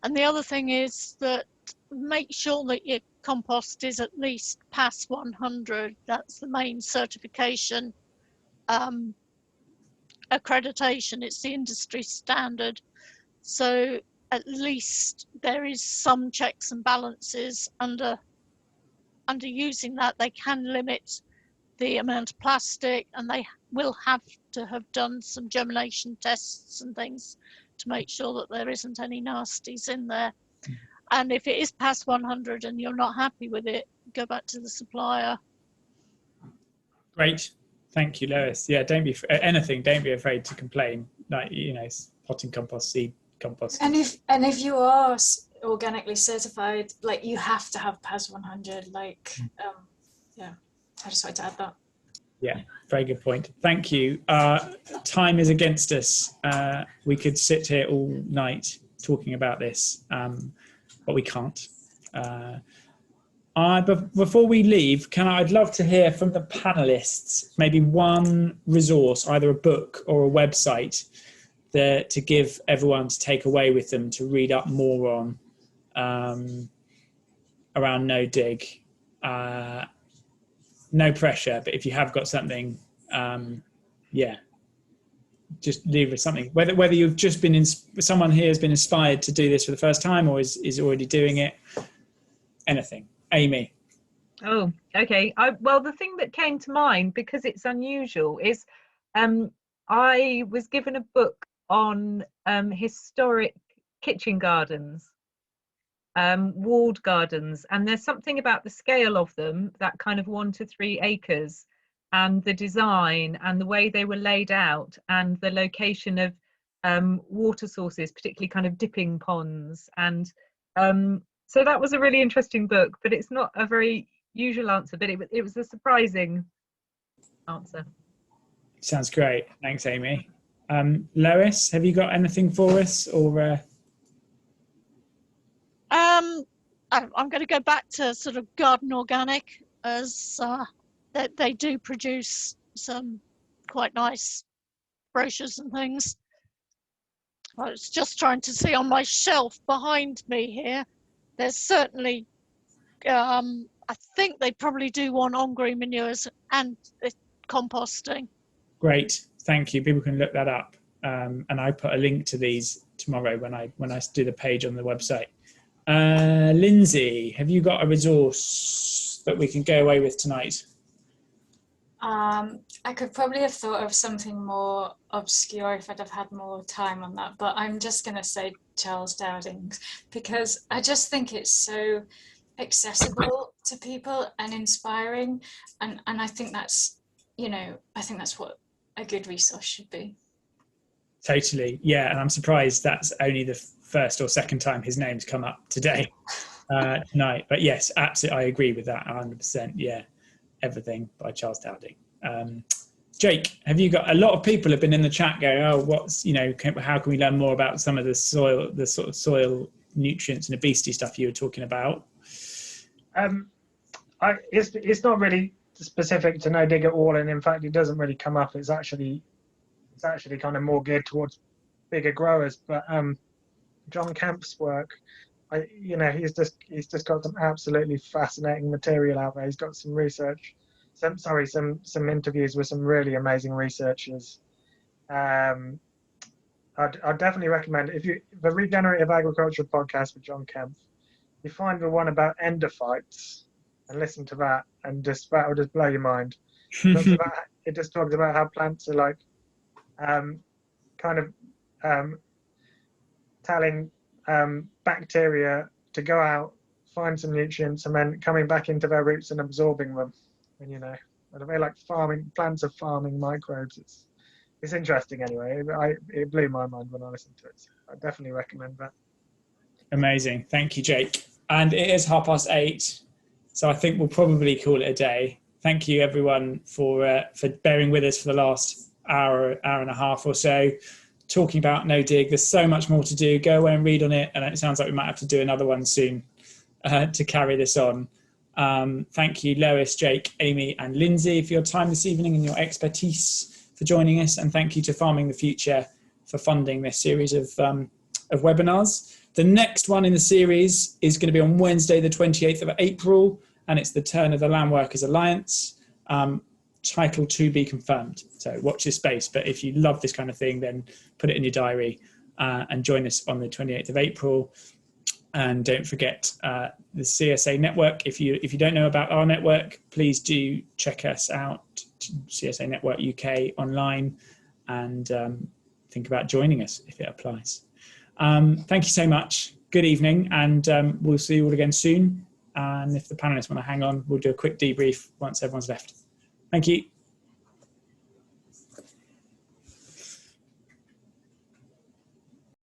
And the other thing is that make sure that your compost is at least past 100. That's the main certification accreditation. It's the industry standard. So at least there is some checks and balances under using that. They can limit the amount of plastic, and they will have to have done some germination tests and things to make sure that there isn't any nasties in there. And if it is past 100 and you're not happy with it, go back to the supplier. Great. Thank you, Lois. Yeah, don't be afraid to complain. Like, potting compost, seed compost. And if you are organically certified, like, you have to have PAS 100. Like, yeah, I just wanted to add that. Yeah, very good point. Thank you. Time is against us. We could sit here all night talking about this, but we can't. But before we leave, I'd love to hear from the panelists, maybe one resource, either a book or a website, to give everyone to take away with them to read up more on around no dig. No pressure, but if you have got something, just leave us something. Whether you've just been someone here has been inspired to do this for the first time, or is already doing it. Anything. Amy. Oh, okay. Well, the thing that came to mind, because it's unusual, is I was given a book on historic kitchen gardens, walled gardens, and there's something about the scale of them, that kind of 1 to 3 acres, and the design and the way they were laid out, and the location of water sources, particularly kind of dipping ponds, and so that was a really interesting book, but it's not a very usual answer, but it was a surprising answer. Sounds great. Thanks, Amy. Lois, have you got anything for us, or? I'm going to go back to sort of Garden Organic, as they do produce some quite nice brochures and things. I was just trying to see on my shelf behind me here. There's certainly, I think they probably do one on green manures and composting. Great, thank you. People can look that up, and I put a link to these tomorrow when I do the page on the website. Lindsay, have you got a resource that we can go away with tonight? I could probably have thought of something more obscure if I'd have had more time on that, but I'm just going to say Charles Dowding's, because I just think it's so accessible to people and inspiring, and I think that's, I think that's what a good resource should be. Totally, yeah, and I'm surprised that's only the first or second time his name's come up today, tonight. But yes, absolutely, I agree with that 100%. Yeah, Everything by Charles Dowding. Jake, have you got, a lot of people have been in the chat going, oh, how can we learn more about some of the sort of soil nutrients and obesity stuff you were talking about? It's not really specific to no dig at all, and in fact, it doesn't really come up. It's actually kind of more geared towards bigger growers. But John Kemp's work, he's just got some absolutely fascinating material out there. He's got some research, some interviews with some really amazing researchers. I'd definitely recommend the Regenerative Agriculture podcast with John Kemp. You find the one about endophytes and listen to that, and that will just blow your mind. It just talks about how plants are like telling bacteria to go out, find some nutrients, and then coming back into their roots and absorbing them. And they're like plants are farming microbes. It's interesting anyway. It blew my mind when I listened to it. So I definitely recommend that. Amazing. Thank you, Jake. And it is 8:30, so I think we'll probably call it a day. Thank you, everyone, for bearing with us for the last hour and a half or so, talking about No Dig. There's so much more to do. Go away and read on it, and it sounds like we might have to do another one soon to carry this on. Thank you, Lois, Jake, Amy, and Lindsay, for your time this evening and your expertise for joining us. And thank you to Farming the Future for funding this series of webinars. The next one in the series is going to be on Wednesday, the 28th of April, and it's the Turn of the Land Workers Alliance, title to be confirmed. So watch this space. But if you love this kind of thing, then put it in your diary and join us on the 28th of April. And don't forget the CSA network. If you don't know about our network, please do check us out, CSA Network UK online, and think about joining us if it applies. Thank you so much. Good evening, and we'll see you all again soon. And if the panelists want to hang on, we'll do a quick debrief once everyone's left. Thank you.